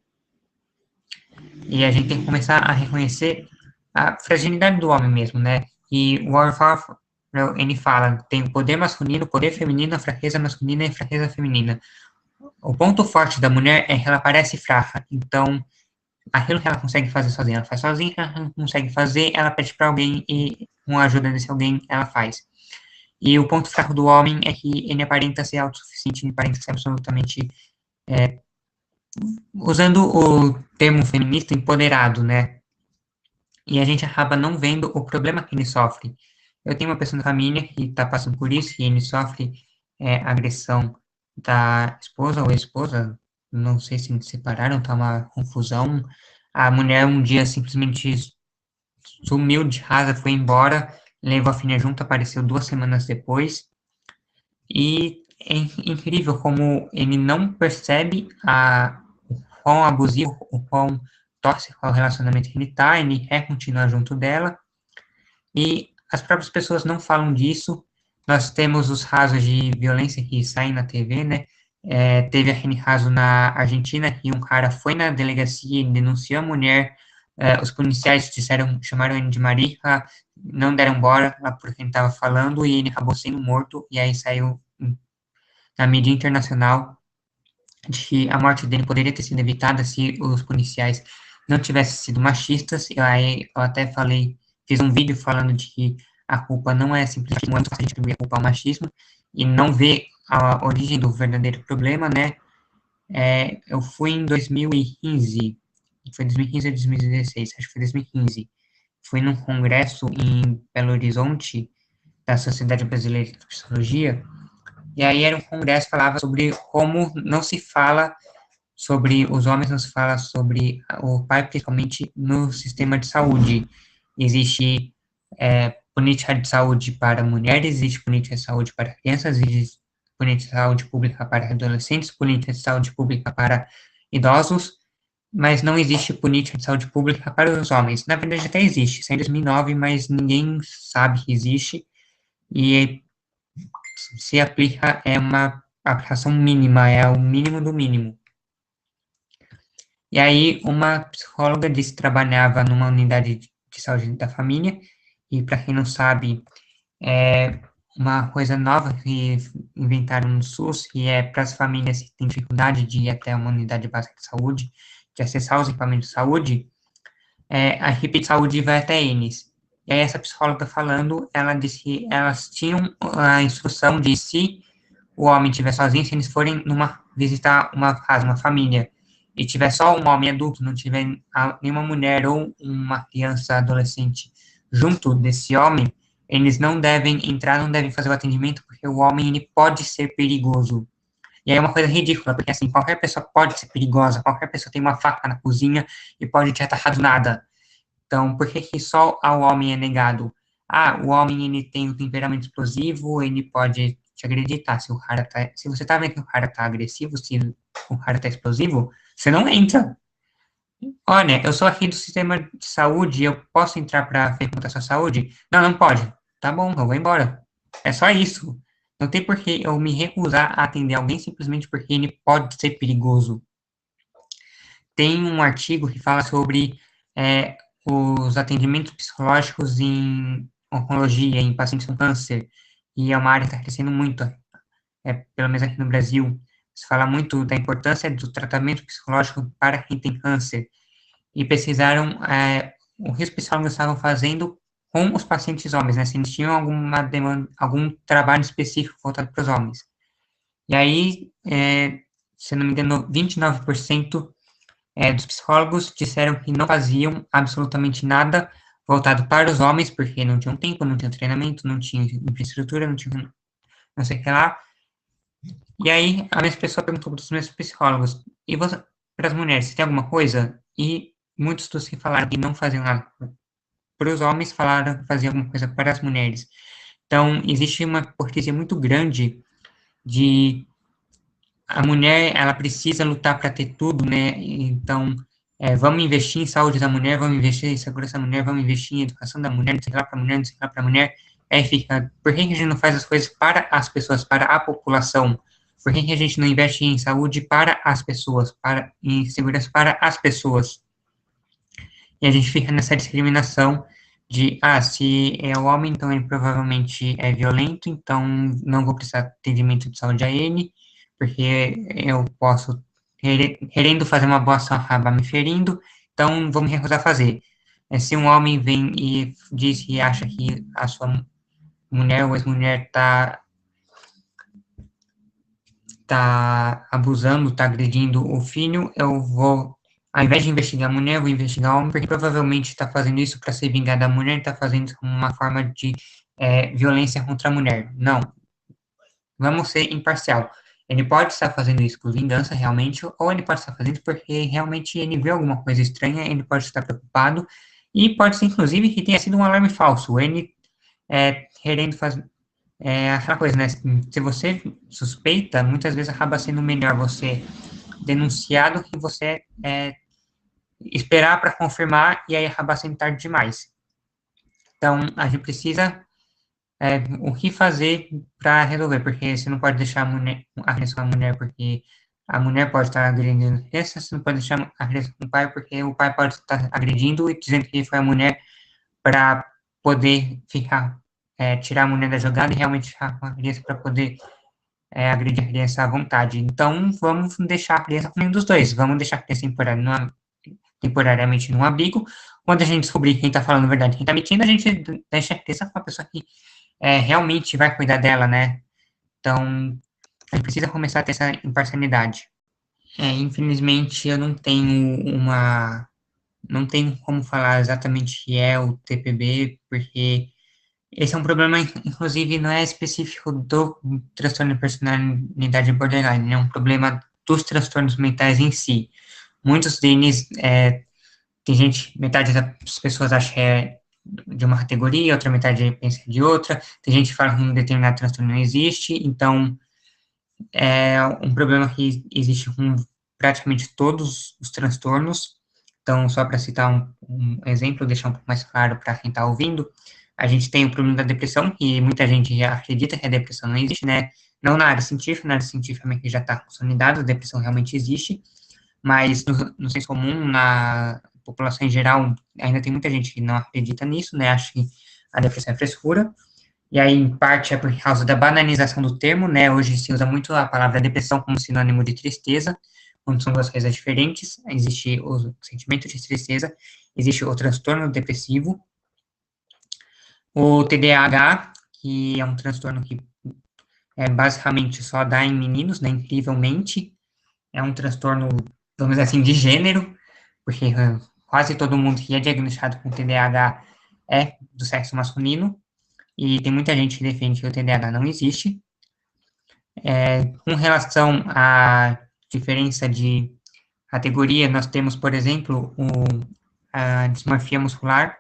E a gente tem que começar a reconhecer a fragilidade do homem mesmo, né? E o Warfare, ele fala, tem o poder masculino, o poder feminino, a fraqueza masculina e a fraqueza feminina. O ponto forte da mulher é que ela parece fraca, então aquilo que ela consegue fazer sozinha, ela faz sozinha, ela não consegue fazer, ela pede para alguém e com a ajuda desse alguém ela faz. E o ponto fraco do homem é que ele aparenta ser autossuficiente, ele aparenta ser absolutamente, usando o termo feminista, empoderado, né? E a gente acaba não vendo o problema que ele sofre. Eu tenho uma pessoa na família que está passando por isso, e ele sofre agressão da esposa ou ex-esposa, não sei se se separaram, tá uma confusão. A mulher um dia simplesmente sumiu de casa, foi embora, levou a filha junto, apareceu 2 semanas depois. E é incrível como ele não percebe o quão abusivo, o quão tóxico é o relacionamento que ele está, ele quer continuar junto dela, e as próprias pessoas não falam disso. Nós temos os casos de violência que saem na TV, né? Teve aquele caso na Argentina que um cara foi na delegacia e denunciou a mulher. Os policiais chamaram ele de marica, não deram embora lá porque ele estava falando e ele acabou sendo morto. E aí saiu na mídia internacional de que a morte dele poderia ter sido evitada se os policiais não tivessem sido machistas. E aí eu até fiz um vídeo falando de que a culpa não é simplesmente, não é muito fácil de atribuir a culpa ao machismo e não ver a origem do verdadeiro problema, né? Eu fui em 2015, foi 2015 ou 2016, acho que foi 2015. Fui num congresso em Belo Horizonte, da Sociedade Brasileira de Psicologia, e aí era um congresso que falava sobre como não se fala sobre os homens, não se fala sobre o pai, principalmente no sistema de saúde. Existe política de saúde para mulheres, existe política de saúde para crianças, existe política de saúde pública para adolescentes, política de saúde pública para idosos, mas não existe política de saúde pública para os homens. Na verdade, até existe, isso é em 2009, mas ninguém sabe que existe, e se aplica, é uma aplicação mínima, é o mínimo do mínimo. E aí, uma psicóloga disse que trabalhava numa unidade de saúde da família, e para quem não sabe, é uma coisa nova que inventaram no SUS, que é para as famílias que têm dificuldade de ir até uma unidade básica de saúde, de acessar os equipamentos de saúde, a equipe de saúde vai até eles. E aí, essa psicóloga falando, ela disse que elas tinham a instrução de se o homem estiver sozinho, se eles forem visitar uma casa, uma família, e tiver só um homem adulto, não tiver nenhuma mulher ou uma criança adolescente junto desse homem, eles não devem entrar, não devem fazer o atendimento, porque o homem ele pode ser perigoso. E aí é uma coisa ridícula, porque assim, qualquer pessoa pode ser perigosa, qualquer pessoa tem uma faca na cozinha e pode te atacar do nada. Então, por que que só ao homem é negado? Ah, o homem ele tem um temperamento explosivo, ele pode te agredir, tá? Se você tá vendo que o cara tá agressivo, se o cara tá explosivo, você não entra. Olha, eu sou aqui do sistema de saúde, eu posso entrar para perguntar sua saúde? Não, não pode. Tá bom, eu vou embora. É só isso. Não tem por que eu me recusar a atender alguém simplesmente porque ele pode ser perigoso. Tem um artigo que fala sobre é, os atendimentos psicológicos em oncologia, em pacientes com câncer, e é uma área que está crescendo muito, pelo menos aqui no Brasil. Se fala muito da importância do tratamento psicológico para quem tem câncer, e pesquisaram o que os psicólogos estavam fazendo com os pacientes homens, né, se eles tinham alguma demanda, algum trabalho específico voltado para os homens. E aí, se eu não me engano, 29% dos psicólogos disseram que não faziam absolutamente nada voltado para os homens, porque não tinham tempo, não tinham treinamento, não tinham infraestrutura, não tinham não sei o que lá. E aí, a mesma pessoa perguntou para os meus psicólogos, e você, para as mulheres, você tem alguma coisa? E muitos dos que falaram que não faziam nada para os homens falaram que faziam alguma coisa para as mulheres. Então, existe uma hipocrisia muito grande de a mulher, ela precisa lutar para ter tudo, né? Então, vamos investir em saúde da mulher, vamos investir em segurança da mulher, vamos investir em educação da mulher, não sei lá para a mulher, não sei lá para a mulher. Aí fica, por que a gente não faz as coisas para as pessoas, para a população? Por que a gente não investe em saúde para as pessoas, em segurança para as pessoas? E a gente fica nessa discriminação de, se é o homem, então ele provavelmente é violento, então não vou prestar atendimento de saúde a ele, porque eu posso, querendo fazer uma boa ação, acabar me ferindo, então vou me recusar a fazer. Se um homem vem e diz que acha que a sua mulher ou ex-mulher tá abusando, tá agredindo o filho, eu vou, ao invés de investigar a mulher, eu vou investigar o homem, porque provavelmente está fazendo isso para se vingar da mulher, está fazendo isso como uma forma de violência contra a mulher. Não, vamos ser imparcial. Ele pode estar fazendo isso por vingança, realmente, ou ele pode estar fazendo porque realmente ele vê alguma coisa estranha, ele pode estar preocupado, e pode ser, inclusive, que tenha sido um alarme falso. Ele querendo fazer, aquela coisa, né? Se você suspeita, muitas vezes acaba sendo melhor você denunciar do que você esperar para confirmar e aí acabar sendo tarde demais. Então, a gente precisa o que fazer para resolver, porque você não pode deixar a criança com a mulher, porque a mulher pode estar agredindo a criança, você não pode deixar a criança com o pai, porque o pai pode estar agredindo e dizendo que foi a mulher para poder ficar, tirar a mulher da jogada e realmente ficar com a criança para poder agredir a criança à vontade. Então, vamos deixar a criança com nenhum dos dois. Vamos deixar a criança temporariamente num abrigo. Quando a gente descobrir quem está falando a verdade, quem está mentindo, a gente deixa a criança com a pessoa que realmente vai cuidar dela, né? Então, a gente precisa começar a ter essa imparcialidade. Infelizmente, eu não tenho como falar exatamente o que é o TPB, porque esse é um problema, inclusive, não é específico do transtorno de personalidade borderline, é um problema dos transtornos mentais em si. Muitos deles, tem gente, metade das pessoas acha que é de uma categoria, outra metade pensa de outra, tem gente que fala que um determinado transtorno não existe, então é um problema que existe com praticamente todos os transtornos. Então, só para citar um exemplo, deixar um pouco mais claro para quem está ouvindo, a gente tem o problema da depressão, que muita gente já acredita que a depressão não existe, né? Não na área científica já está consolidado, a depressão realmente existe, mas no senso comum, na população em geral, ainda tem muita gente que não acredita nisso, né? Acha que a depressão é frescura, e aí, em parte, é por causa da banalização do termo, né? Hoje se usa muito a palavra depressão como sinônimo de tristeza, quando são duas coisas diferentes. Existe o sentimento de tristeza, existe o transtorno depressivo. O TDAH, que é um transtorno que basicamente só dá em meninos, né? Incrivelmente. É um transtorno, vamos dizer assim, de gênero, porque quase todo mundo que é diagnosticado com TDAH é do sexo masculino. E tem muita gente que defende que o TDAH não existe. Com relação à diferença de categoria, nós temos, por exemplo, a dismorfia muscular,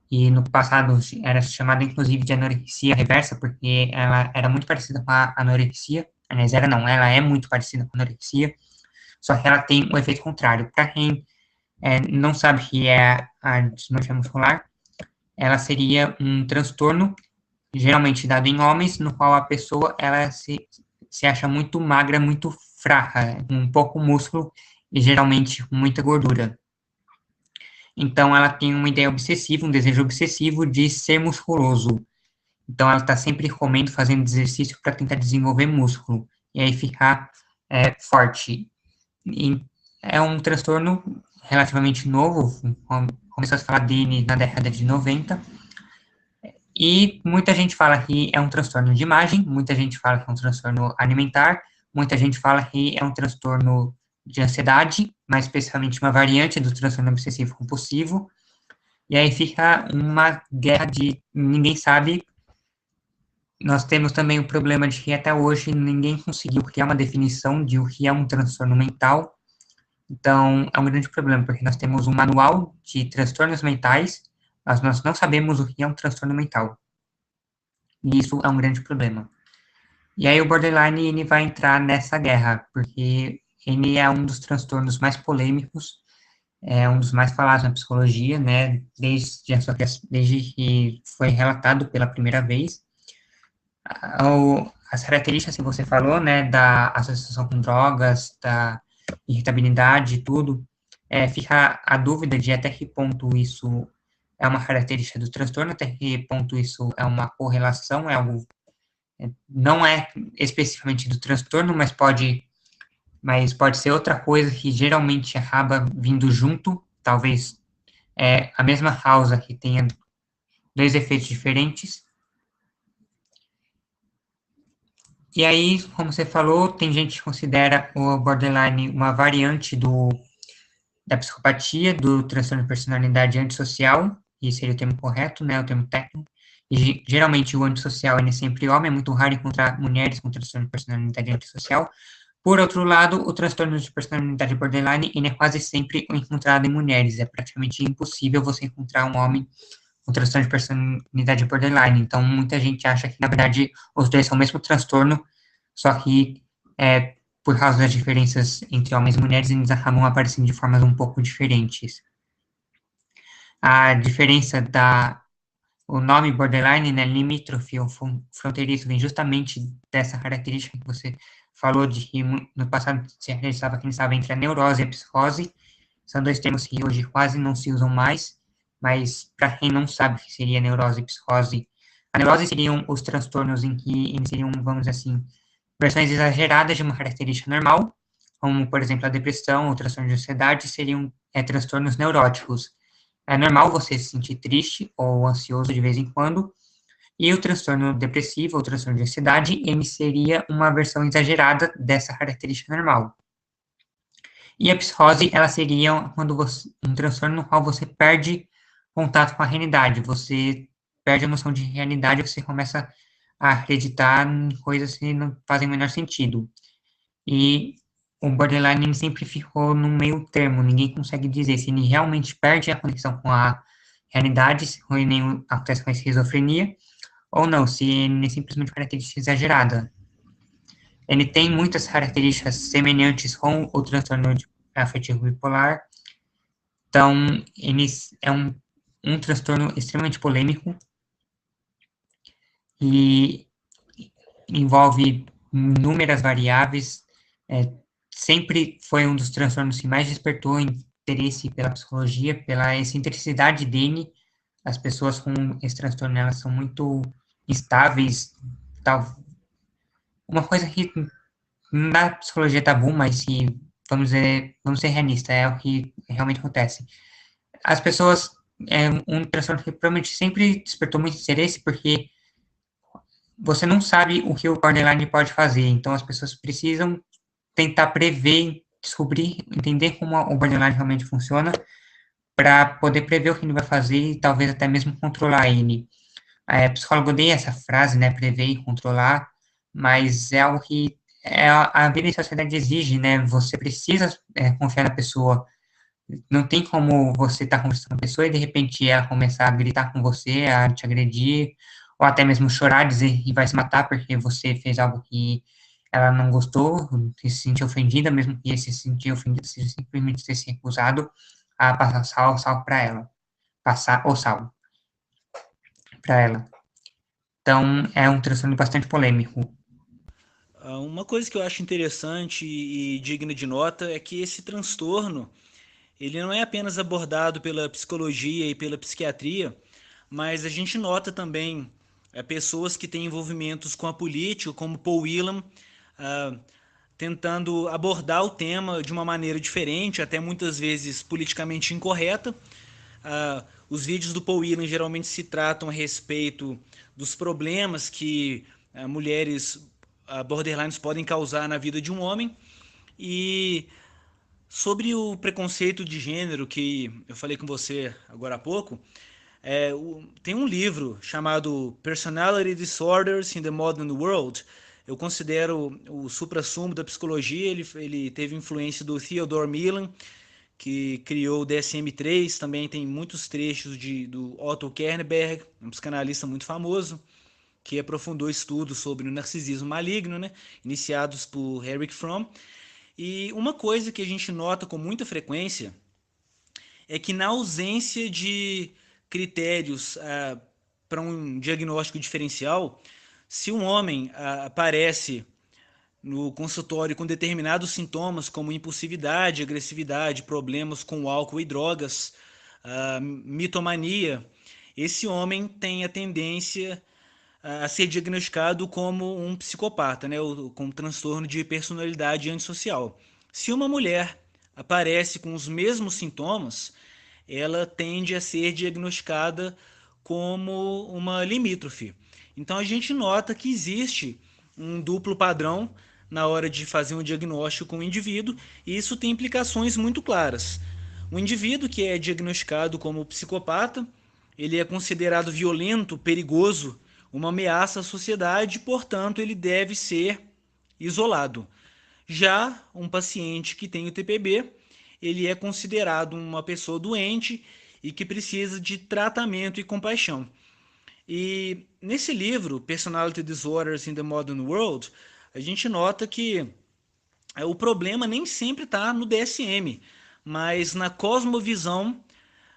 e no passado era chamada, inclusive, de anorexia reversa, porque ela era muito parecida com a anorexia. Aliás, ela é muito parecida com a anorexia, só que ela tem o efeito contrário. Para quem não sabe o que é a dismorfia muscular, ela seria um transtorno geralmente dado em homens, no qual a pessoa ela se acha muito magra, muito fraca, com pouco músculo e geralmente com muita gordura. Então, ela tem uma ideia obsessiva, um desejo obsessivo de ser musculoso. Então, ela está sempre comendo, fazendo exercício para tentar desenvolver músculo e aí ficar forte. E é um transtorno relativamente novo, começou a se falar dele na década de 90, e muita gente fala que é um transtorno de imagem, muita gente fala que é um transtorno alimentar, muita gente fala que é um transtorno de ansiedade, mais especificamente uma variante do transtorno obsessivo compulsivo, e aí fica uma guerra de ninguém sabe. Nós temos também o problema de que até hoje ninguém conseguiu criar uma definição de o que é um transtorno mental. Então, é um grande problema, porque nós temos um manual de transtornos mentais, mas nós não sabemos o que é um transtorno mental. E isso é um grande problema. E aí o borderline, ele vai entrar nessa guerra, porque ele é um dos transtornos mais polêmicos, é um dos mais falados na psicologia, né, desde que foi relatado pela primeira vez. As características que você falou, né, da associação com drogas, da irritabilidade e tudo, fica a dúvida de até que ponto isso é uma característica do transtorno, até que ponto isso é uma correlação, é algo, não é especificamente do transtorno, mas pode ser outra coisa que geralmente acaba vindo junto, talvez a mesma causa que tenha dois efeitos diferentes. E aí, como você falou, tem gente que considera o borderline uma variante da psicopatia, do transtorno de personalidade antissocial, e seria o termo correto, né, o termo técnico. E geralmente o antissocial é sempre homem, é muito raro encontrar mulheres com transtorno de personalidade antissocial. Por outro lado, o transtorno de personalidade borderline ele é quase sempre encontrado em mulheres. É praticamente impossível você encontrar um homem com transtorno de personalidade borderline. Então, muita gente acha que, na verdade, os dois são o mesmo transtorno, só que, por causa das diferenças entre homens e mulheres, eles acabam aparecendo de formas um pouco diferentes. A diferença o nome borderline, né, limítrofe ou fronteiriço, vem justamente dessa característica que você falou de que no passado se acreditava que ele estava entre a neurose e a psicose. São dois termos que hoje quase não se usam mais, mas para quem não sabe o que seria neurose e psicose, a neurose seriam os transtornos em que eles seriam, vamos dizer assim, versões exageradas de uma característica normal, como, por exemplo, a depressão ou transtorno de ansiedade, seriam transtornos neuróticos. É normal você se sentir triste ou ansioso de vez em quando, e o transtorno depressivo ou transtorno de ansiedade, ele seria uma versão exagerada dessa característica normal. E a psicose, ela seria um transtorno no qual você perde contato com a realidade, você perde a noção de realidade, você começa a acreditar em coisas que não fazem o menor sentido. E o borderline sempre ficou no meio termo, ninguém consegue dizer se ele realmente perde a conexão com a realidade, se nem acontece com a esquizofrenia, ou não, se ele é simplesmente uma característica exagerada. Ele tem muitas características semelhantes com o transtorno afetivo bipolar, então ele é um transtorno extremamente polêmico e envolve inúmeras variáveis, sempre foi um dos transtornos que mais despertou interesse pela psicologia, pela excentricidade dele. As pessoas com esse transtorno, elas são muito instáveis, tal. Uma coisa que na psicologia é tabu, mas que, vamos ser realistas, é o que realmente acontece. As pessoas, um transtorno que provavelmente sempre despertou muito interesse, porque você não sabe o que o borderline pode fazer, então as pessoas precisam tentar prever, descobrir, entender como o borderline realmente funciona, para poder prever o que ele vai fazer e talvez até mesmo controlar ele. Psicólogo odeia essa frase, né, prever e controlar, mas é algo que a vida em sociedade exige, né, você precisa confiar na pessoa, não tem como você estar conversando com a pessoa e de repente ela começar a gritar com você, a te agredir, ou até mesmo chorar, dizer que vai se matar porque você fez algo que ela não gostou, se sentiu ofendida, mesmo que esse se sentir ofendido seja simplesmente ter se recusado a passar o sal para ela, passar o sal para ela. Então, é um transtorno bastante polêmico. Uma coisa que eu acho interessante e digna de nota é que esse transtorno ele não é apenas abordado pela psicologia e pela psiquiatria, mas a gente nota também pessoas que têm envolvimentos com a política, como Paul Whelan, ah, tentando abordar o tema de uma maneira diferente, até muitas vezes politicamente incorreta. Os vídeos do Paul Whelan geralmente se tratam a respeito dos problemas que mulheres borderlines podem causar na vida de um homem. E sobre o preconceito de gênero que eu falei com você agora há pouco, tem um livro chamado Personality Disorders in the Modern World. Eu considero o suprassumo da psicologia. Ele teve influência do Theodore Millen, que criou o DSM-3. Também tem muitos trechos do Otto Kernberg, um psicanalista muito famoso, que aprofundou estudos sobre o narcisismo maligno, né, iniciados por Erich Fromm. E uma coisa que a gente nota com muita frequência é que, na ausência de critérios para um diagnóstico diferencial, se um homem aparece no consultório com determinados sintomas, como impulsividade, agressividade, problemas com álcool e drogas, mitomania, esse homem tem a tendência a ser diagnosticado como um psicopata, né, com transtorno de personalidade antissocial. Se uma mulher aparece com os mesmos sintomas, ela tende a ser diagnosticada como uma limítrofe. Então a gente nota que existe um duplo padrão na hora de fazer um diagnóstico com o indivíduo, e isso tem implicações muito claras. O indivíduo que é diagnosticado como psicopata, ele é considerado violento, perigoso, uma ameaça à sociedade, portanto, ele deve ser isolado. Já um paciente que tem o TPB, ele é considerado uma pessoa doente e que precisa de tratamento e compaixão. E nesse livro, Personality Disorders in the Modern World, a gente nota que o problema nem sempre está no DSM, mas na cosmovisão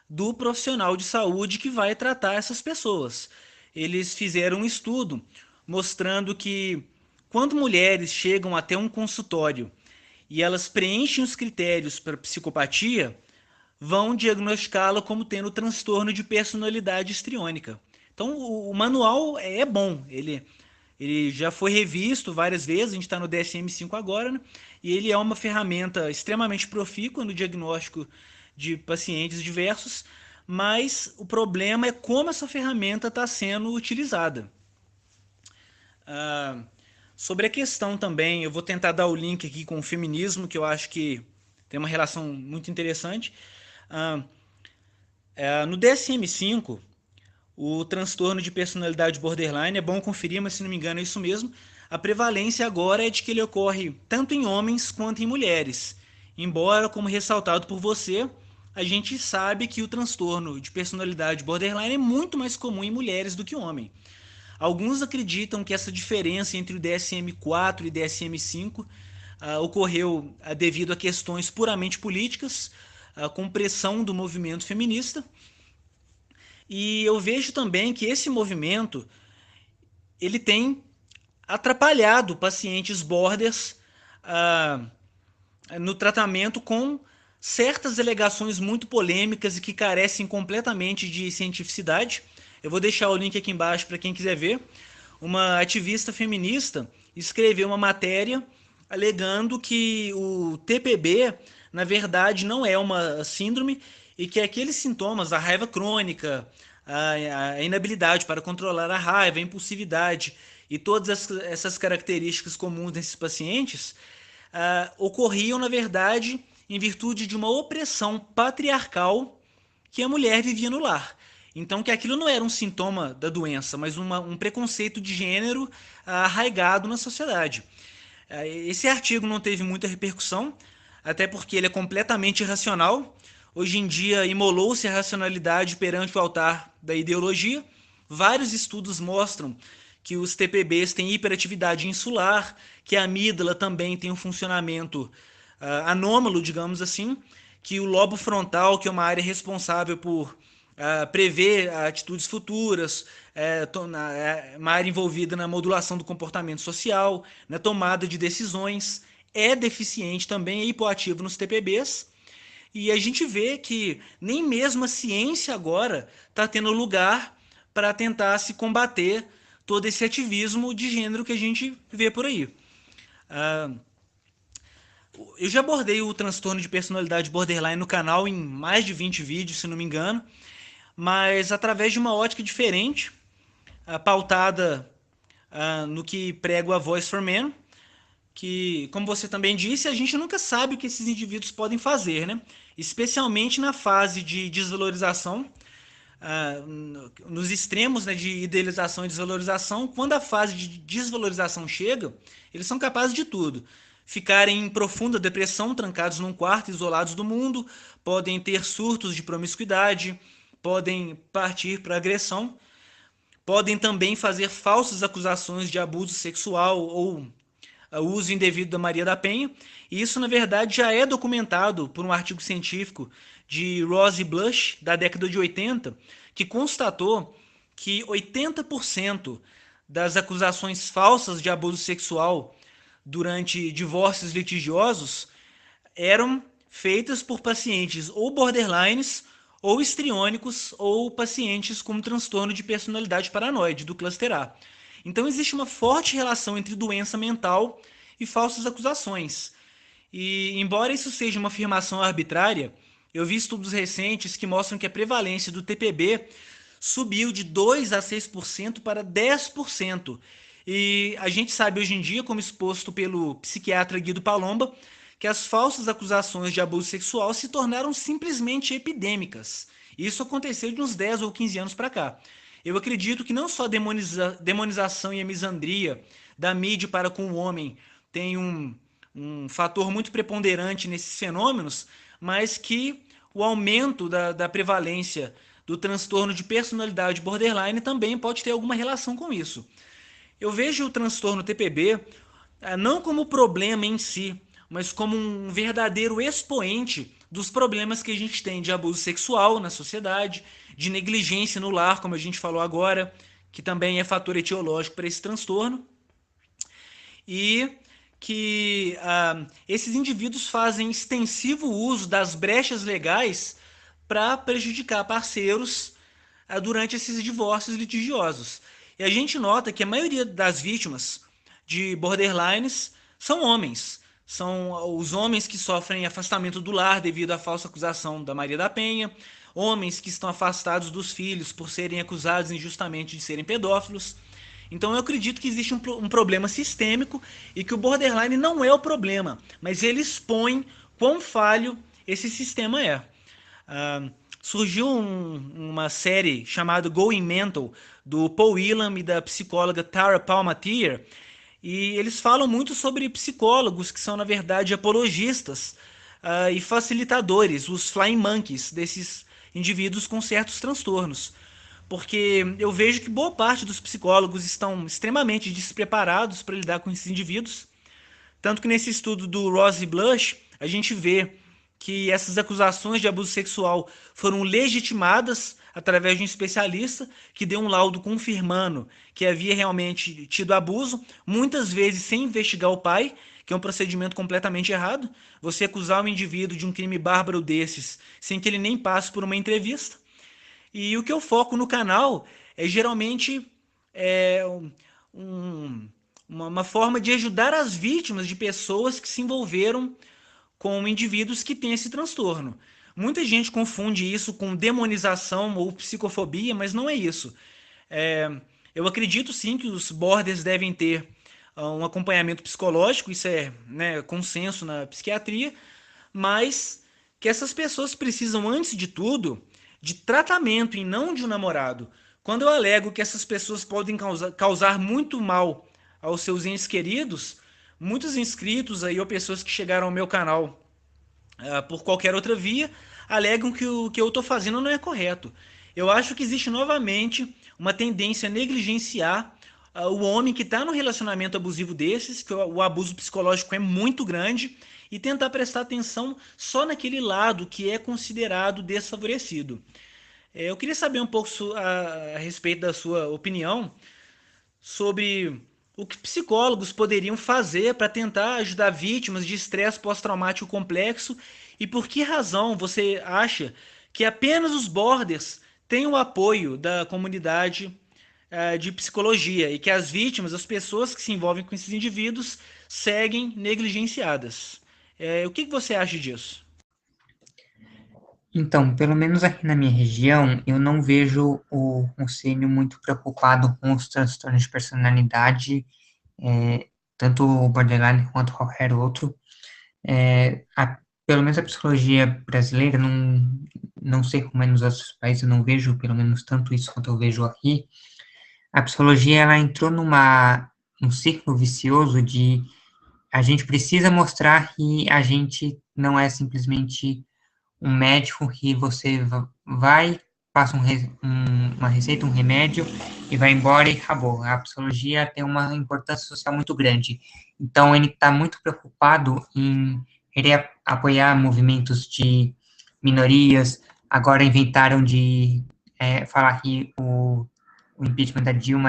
do profissional de saúde que vai tratar essas pessoas. Eles fizeram um estudo mostrando que, quando mulheres chegam até um consultório e elas preenchem os critérios para psicopatia, vão diagnosticá-la como tendo transtorno de personalidade histriônica. Então, o manual é bom, ele já foi revisto várias vezes, a gente está no DSM-5 agora, né? E ele é uma ferramenta extremamente profícua no diagnóstico de pacientes diversos, mas o problema é como essa ferramenta está sendo utilizada. Sobre a questão também, eu vou tentar dar o link aqui com o feminismo, que eu acho que tem uma relação muito interessante. No DSM-5, o transtorno de personalidade borderline, é bom conferir, mas se não me engano é isso mesmo, a prevalência agora é de que ele ocorre tanto em homens quanto em mulheres. Embora, como ressaltado por você, a gente sabe que o transtorno de personalidade borderline é muito mais comum em mulheres do que em homem. Alguns acreditam que essa diferença entre o DSM-4 e DSM-5 ocorreu devido a questões puramente políticas, com pressão do movimento feminista. E eu vejo também que esse movimento ele tem atrapalhado pacientes borders no tratamento, com certas alegações muito polêmicas e que carecem completamente de cientificidade. Eu vou deixar o link aqui embaixo para quem quiser ver. Uma ativista feminista escreveu uma matéria alegando que o TPB, na verdade, não é uma síndrome e que aqueles sintomas, a raiva crônica, a inabilidade para controlar a raiva, a impulsividade e todas essas características comuns desses pacientes ocorriam, na verdade, em virtude de uma opressão patriarcal que a mulher vivia no lar. Então, que aquilo não era um sintoma da doença, mas um preconceito de gênero arraigado na sociedade. Esse artigo não teve muita repercussão, até porque ele é completamente irracional. Hoje em dia, imolou-se a racionalidade perante o altar da ideologia. Vários estudos mostram que os TPBs têm hiperatividade insular, que a amígdala também tem um funcionamento anômalo, digamos assim, que o lobo frontal, que é uma área responsável por prever atitudes futuras, uma área envolvida na modulação do comportamento social, na tomada de decisões, é deficiente também, é hipoativo nos TPBs. E a gente vê que nem mesmo a ciência agora está tendo lugar para tentar se combater todo esse ativismo de gênero que a gente vê por aí. Eu já abordei o transtorno de personalidade borderline no canal em mais de 20 vídeos, se não me engano, mas através de uma ótica diferente, pautada no que prega a Voice for Men, que, como você também disse, a gente nunca sabe o que esses indivíduos podem fazer, né? Especialmente na fase de desvalorização, nos extremos, né, de idealização e desvalorização. Quando a fase de desvalorização chega, eles são capazes de tudo. Ficarem em profunda depressão, trancados num quarto, isolados do mundo, podem ter surtos de promiscuidade, podem partir para agressão, podem também fazer falsas acusações de abuso sexual ou o uso indevido da Maria da Penha. E isso, na verdade, já é documentado por um artigo científico de Rose Blush, da década de 80, que constatou que 80% das acusações falsas de abuso sexual durante divórcios litigiosos eram feitas por pacientes ou borderlines, ou histriônicos, ou pacientes com transtorno de personalidade paranoide, do cluster A. Então existe uma forte relação entre doença mental e falsas acusações. E, embora isso seja uma afirmação arbitrária, eu vi estudos recentes que mostram que a prevalência do TPB subiu de 2 a 6% para 10%. E a gente sabe hoje em dia, como exposto pelo psiquiatra Guido Palomba, que as falsas acusações de abuso sexual se tornaram simplesmente epidêmicas. Isso aconteceu de uns 10 ou 15 anos para cá. Eu acredito que não só a demonização e a misandria da mídia para com o homem tem um fator muito preponderante nesses fenômenos, mas que o aumento da prevalência do transtorno de personalidade borderline também pode ter alguma relação com isso. Eu vejo o transtorno TPB não como problema em si, mas como um verdadeiro expoente dos problemas que a gente tem de abuso sexual na sociedade, de negligência no lar, como a gente falou agora, que também é fator etiológico para esse transtorno, e que esses indivíduos fazem extensivo uso das brechas legais para prejudicar parceiros durante esses divórcios litigiosos. E a gente nota que a maioria das vítimas de borderlines são homens. São os homens que sofrem afastamento do lar devido à falsa acusação da Maria da Penha, homens que estão afastados dos filhos por serem acusados injustamente de serem pedófilos. Então eu acredito que existe um problema sistêmico e que o borderline não é o problema, mas ele expõe quão falho esse sistema é. Surgiu uma série chamada Going Mental, do Paul Elam e da psicóloga Tara Palmatier, e eles falam muito sobre psicólogos que são, na verdade, apologistas e facilitadores, os flying monkeys desses indivíduos com certos transtornos. Porque eu vejo que boa parte dos psicólogos estão extremamente despreparados para lidar com esses indivíduos. Tanto que nesse estudo do Rose Blush, a gente vê que essas acusações de abuso sexual foram legitimadas através de um especialista que deu um laudo confirmando que havia realmente tido abuso, muitas vezes sem investigar o pai, que é um procedimento completamente errado. Você acusar um indivíduo de um crime bárbaro desses sem que ele nem passe por uma entrevista. E o que eu foco no canal é geralmente uma forma de ajudar as vítimas de pessoas que se envolveram com indivíduos que têm esse transtorno. Muita gente confunde isso com demonização ou psicofobia, mas não é isso. Eu acredito sim que os borders devem ter um acompanhamento psicológico, isso é, né, consenso na psiquiatria, mas que essas pessoas precisam, antes de tudo, de tratamento e não de um namorado. Quando eu alego que essas pessoas podem causar muito mal aos seus entes queridos, muitos inscritos aí ou pessoas que chegaram ao meu canal por qualquer outra via alegam que o que eu estou fazendo não é correto. Eu acho que existe novamente uma tendência a negligenciar o homem que está no relacionamento abusivo desses, que o abuso psicológico é muito grande, e tentar prestar atenção só naquele lado que é considerado desfavorecido. Eu queria saber um pouco a respeito da sua opinião sobre o que psicólogos poderiam fazer para tentar ajudar vítimas de estresse pós-traumático complexo e por que razão você acha que apenas os borders têm o apoio da comunidade de psicologia e que as vítimas, as pessoas que se envolvem com esses indivíduos, seguem negligenciadas. O que você acha disso? Então, pelo menos aqui na minha região, eu não vejo o conselho muito preocupado com os transtornos de personalidade, é, tanto o borderline quanto qualquer outro. É, pelo menos a psicologia brasileira, não sei como é nos outros países, eu não vejo pelo menos tanto isso quanto eu vejo aqui. A psicologia, ela entrou num ciclo vicioso de a gente precisa mostrar que a gente não é simplesmente um médico que você vai, passa uma receita, um remédio e vai embora e acabou. A psicologia tem uma importância social muito grande. Então, ele está muito preocupado em querer apoiar movimentos de minorias. Agora inventaram de falar que o impeachment da Dilma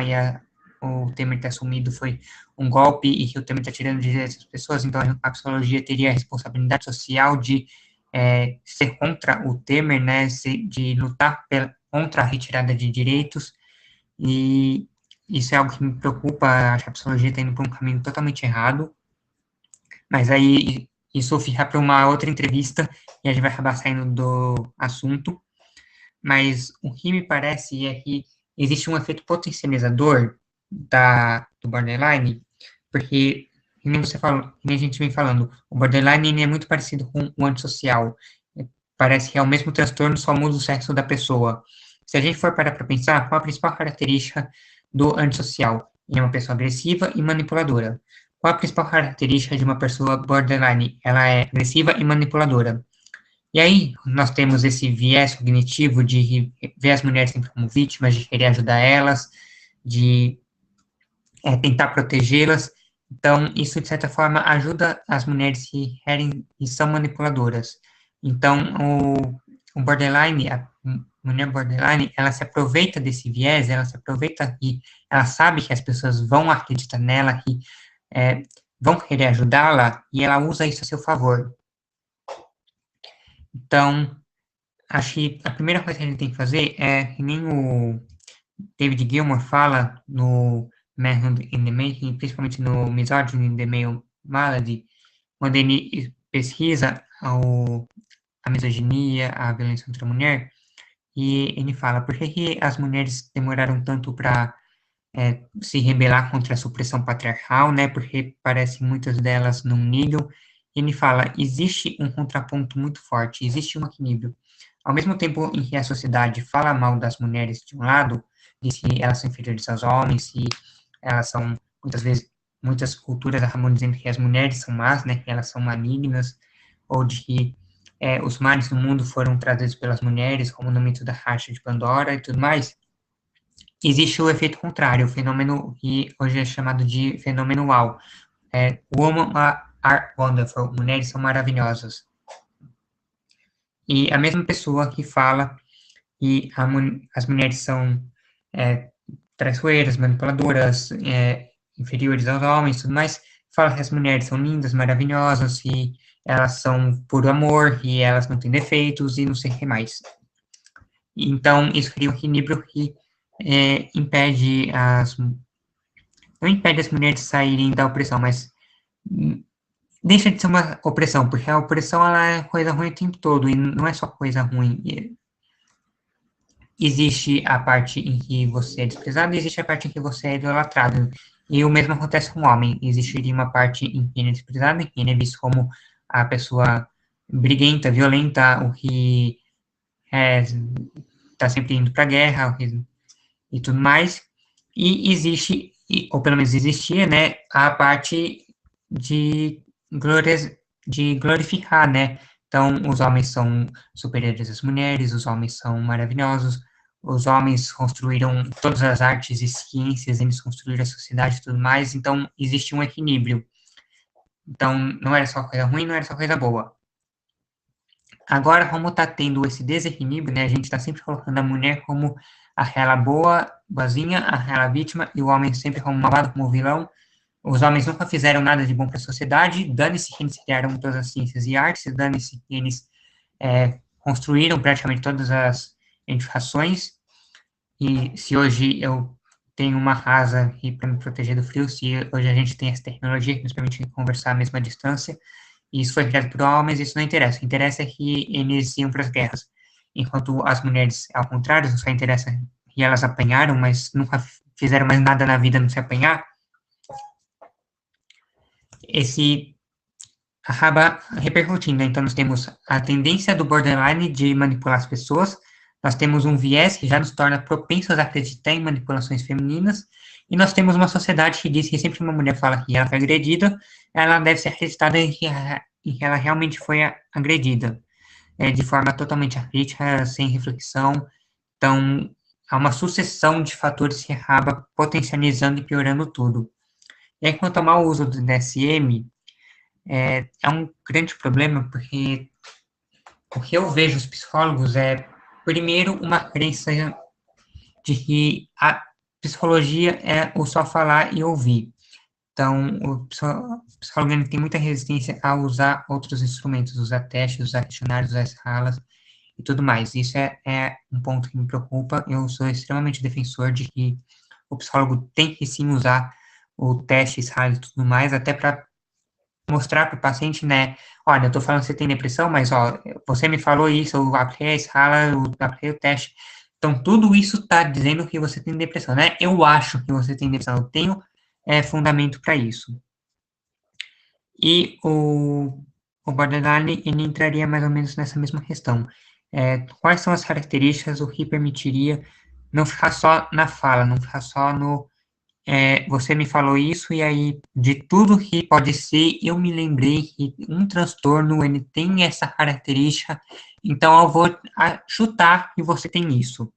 o Temer ter assumido foi um golpe e que o Temer está tirando direitos das pessoas, então a psicologia teria a responsabilidade social de ser contra o Temer, né, de lutar contra a retirada de direitos, e isso é algo que me preocupa. Acho que a psicologia está indo por um caminho totalmente errado, mas aí isso fica para uma outra entrevista e a gente vai acabar saindo do assunto. Mas o que me parece é que existe um efeito potencializador do borderline, porque, como nem você falou, nem a gente vem falando, o borderline ele é muito parecido com o antissocial. Parece que é o mesmo transtorno, só muda o sexo da pessoa. Se a gente for parar para pensar, qual a principal característica do antissocial? Ele é uma pessoa agressiva e manipuladora. Qual a principal característica de uma pessoa borderline? Ela é agressiva e manipuladora. E aí, nós temos esse viés cognitivo de ver as mulheres sempre como vítimas, de querer ajudar elas, de tentar protegê-las. Então, isso, de certa forma, ajuda as mulheres que querem e são manipuladoras. Então, o borderline, a mulher borderline, ela se aproveita desse viés, ela se aproveita e ela sabe que as pessoas vão acreditar nela, que vão querer ajudá-la, e ela usa isso a seu favor. Então, acho que a primeira coisa que a gente tem que fazer é, que nem o David Gilmour fala no Manhood in the Making, principalmente no Misogyny in the Male Malady, quando ele pesquisa a misoginia, a violência contra a mulher, e ele fala, por que, que as mulheres demoraram tanto para se rebelar contra a supressão patriarcal, né, porque parece que muitas delas não ligam. Ele fala, existe um contraponto muito forte, existe um equilíbrio. Ao mesmo tempo em que a sociedade fala mal das mulheres de um lado, diz que elas são inferiores aos homens, e elas são, muitas vezes, muitas culturas acabam dizendo que as mulheres são más, né, que elas são malignas, ou de que os males do mundo foram trazidos pelas mulheres, como no mito da caixa de Pandora e tudo mais. Existe o efeito contrário, o fenômeno que hoje é chamado de fenômeno wow. Women are wonderful, mulheres são maravilhosas. E a mesma pessoa que fala que as mulheres são traiçoeiras, manipuladoras, inferiores aos homens, tudo mais, fala que as mulheres são lindas, maravilhosas, e elas são puro amor, e elas não têm defeitos, e não sei o que mais. Então, isso cria um equilíbrio que impede não impede as mulheres de saírem da opressão, mas deixa de ser uma opressão, porque a opressão ela é coisa ruim o tempo todo, e não é só coisa ruim. Existe a parte em que você é desprezado e existe a parte em que você é idolatrado. E o mesmo acontece com o homem. Existiria uma parte em que ele é desprezado, em que ele é visto como a pessoa briguenta, violenta, o que está sempre indo para a guerra e tudo mais. E existe, ou pelo menos existia, né, a parte de glorificar, né? Então, os homens são superiores às mulheres, os homens são maravilhosos, os homens construíram todas as artes e ciências, eles construíram a sociedade e tudo mais, então existe um equilíbrio. Então, não era só coisa ruim, não era só coisa boa. Agora, como está tendo esse desequilíbrio, né, a gente está sempre colocando a mulher como aquela boazinha, aquela vítima, e o homem sempre como malvado, como vilão. Os homens nunca fizeram nada de bom para a sociedade, dane-se que eles criaram todas as ciências e artes, dane-se que eles construíram praticamente todas as edificações, e se hoje eu tenho uma casa para me proteger do frio, se hoje a gente tem essa tecnologia que nos permite conversar à mesma distância, e isso foi criado por homens, isso não interessa. O que interessa é que eles iam para as guerras. enquanto as mulheres, ao contrário, só interessa e elas apanharam, mas nunca fizeram mais nada na vida não se apanhar, esse acaba repercutindo. Então, nós temos a tendência do borderline de manipular as pessoas, nós temos um viés que já nos torna propensos a acreditar em manipulações femininas, e nós temos uma sociedade que diz que sempre que uma mulher fala que ela foi agredida, ela deve ser acreditada em que ela realmente foi agredida, de forma totalmente acrítica, sem reflexão. Então, há uma sucessão de fatores que acaba potencializando e piorando tudo. E aí, quanto ao mau uso do DSM, é um grande problema, porque o que eu vejo os psicólogos é, primeiro, uma crença de que a psicologia é o só falar e ouvir. Então, o psicólogo tem muita resistência a usar outros instrumentos, usar testes, usar questionários, usar escalas e tudo mais. Isso é um ponto que me preocupa. Eu sou extremamente defensor de que o psicólogo tem que sim usar o teste, escala e tudo mais, até para mostrar para o paciente, né, olha, eu estou falando que você tem depressão, mas, ó, você me falou isso, eu apliquei a escala, eu apliquei o teste, então, tudo isso está dizendo que você tem depressão, né, eu acho que você tem depressão, eu tenho fundamento para isso. E o borderline, ele entraria mais ou menos nessa mesma questão. Quais são as características, o que permitiria não ficar só na fala, não ficar só no você me falou isso, e aí, de tudo que pode ser, eu me lembrei que um transtorno, ele tem essa característica, então eu vou chutar que você tem isso.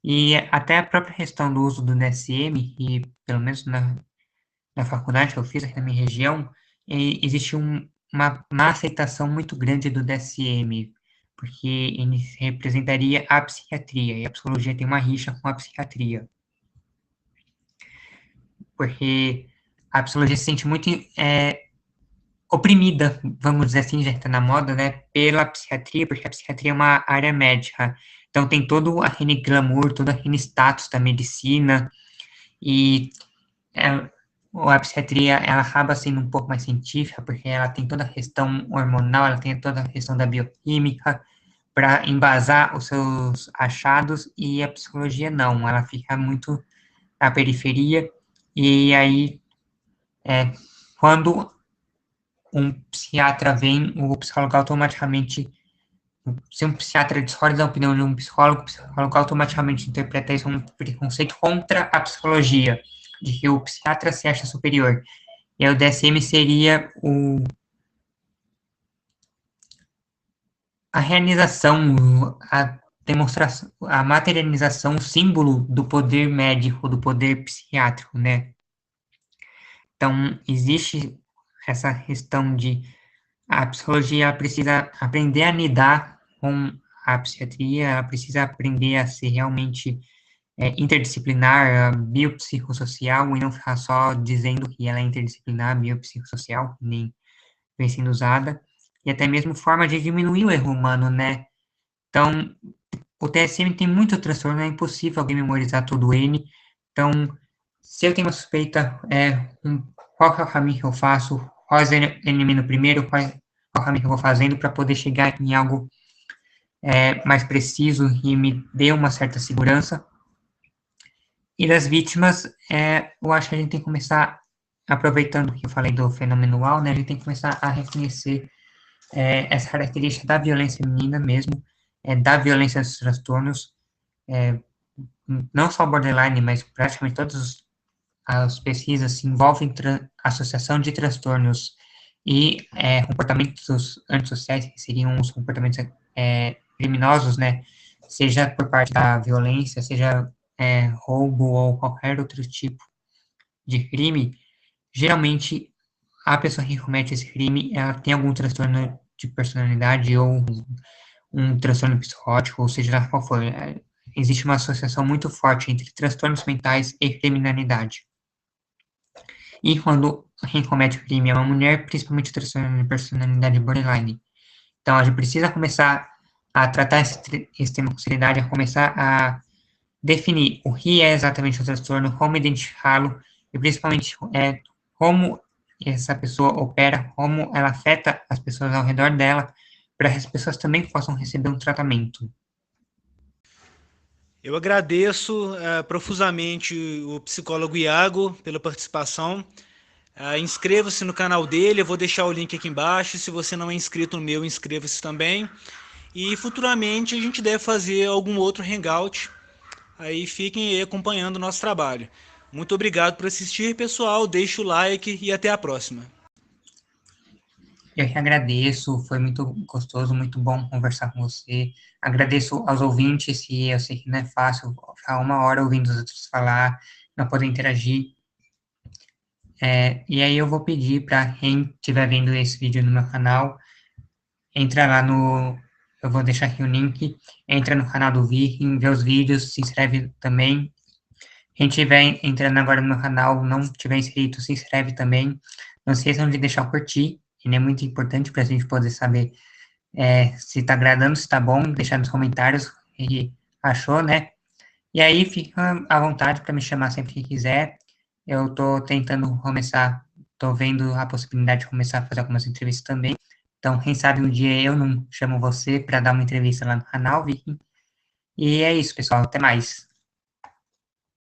E até a própria questão do uso do DSM, e pelo menos na faculdade que eu fiz aqui na minha região, existe uma má aceitação muito grande do DSM, porque ele representaria a psiquiatria, e a psicologia tem uma rixa com a psiquiatria. Porque a psicologia se sente muito oprimida, vamos dizer assim, já está na moda, né, pela psiquiatria, porque a psiquiatria é uma área médica. Então, tem todo aquele glamour, todo aquele status da medicina, e a psiquiatria, ela acaba sendo um pouco mais científica, porque ela tem toda a questão hormonal, ela tem toda a questão da bioquímica, para embasar os seus achados, e a psicologia não, ela fica muito na periferia, e aí, quando um psiquiatra vem, o psicólogo automaticamente, se um psiquiatra discorda da opinião de um psicólogo, o psicólogo automaticamente interpreta isso como um preconceito contra a psicologia, de que o psiquiatra se acha superior. E aí o DSM seria a realização, a demonstração, a materialização, o símbolo do poder médico, do poder psiquiátrico, né? Então, existe essa questão de a psicologia precisa aprender a lidar com a psiquiatria, ela precisa aprender a ser realmente interdisciplinar, biopsicossocial, e não ficar só dizendo que ela é interdisciplinar, biopsicossocial, nem vem sendo usada, e até mesmo forma de diminuir o erro humano, né? Então, o TSM tem muito transtorno, é impossível alguém memorizar todo ele, então, se eu tenho uma suspeita, qual que é o caminho que eu faço, quais eu elimino primeiro, qual o caminho que eu vou fazendo para poder chegar em algo mais preciso e me dê uma certa segurança. E das vítimas, eu acho que a gente tem que começar, aproveitando que eu falei do fenômeno UAU, né, a gente tem que começar a reconhecer essa característica da violência feminina mesmo, da violência dos transtornos, não só borderline, mas praticamente todas as pesquisas se envolvem associação de transtornos e comportamentos antissociais, que seriam os comportamentos criminosos, né, seja por parte da violência, seja roubo ou qualquer outro tipo de crime. Geralmente, a pessoa que comete esse crime, ela tem algum transtorno de personalidade ou um transtorno psicótico, ou seja qual for. Existe uma associação muito forte entre transtornos mentais e criminalidade. E quando quem comete o crime é uma mulher, principalmente o transtorno de personalidade borderline. Então, a gente precisa começar a tratar esse tema com seriedade, a começar a definir o que é exatamente o transtorno, como identificá-lo, e principalmente como essa pessoa opera, como ela afeta as pessoas ao redor dela, para que as pessoas também possam receber um tratamento. Eu agradeço profusamente o psicólogo Iago pela participação. Inscreva-se no canal dele, eu vou deixar o link aqui embaixo. Se você não é inscrito no meu, inscreva-se também. E futuramente a gente deve fazer algum outro hangout. Aí fiquem aí acompanhando o nosso trabalho. Muito obrigado por assistir, pessoal. Deixe o like e até a próxima. Eu que agradeço, foi muito gostoso, muito bom conversar com você. Agradeço aos ouvintes, que eu sei que não é fácil ficar uma hora ouvindo os outros falar, não poder interagir. E aí eu vou pedir para quem estiver vendo esse vídeo no meu canal, entra lá no. Eu vou deixar aqui o link, entra no canal do Viking, vê os vídeos, se inscreve também. Quem estiver entrando agora no meu canal, não tiver inscrito, se inscreve também. Não esqueçam de deixar o curtir, ele é muito importante para a gente poder saber se está agradando, se está bom, deixar nos comentários o que achou, né? E aí fica à vontade para me chamar sempre que quiser. Eu estou tentando começar, estou vendo a possibilidade de começar a fazer algumas entrevistas também. Então, quem sabe um dia eu não chamo você para dar uma entrevista lá no canal, Vicky. E é isso, pessoal. Até mais.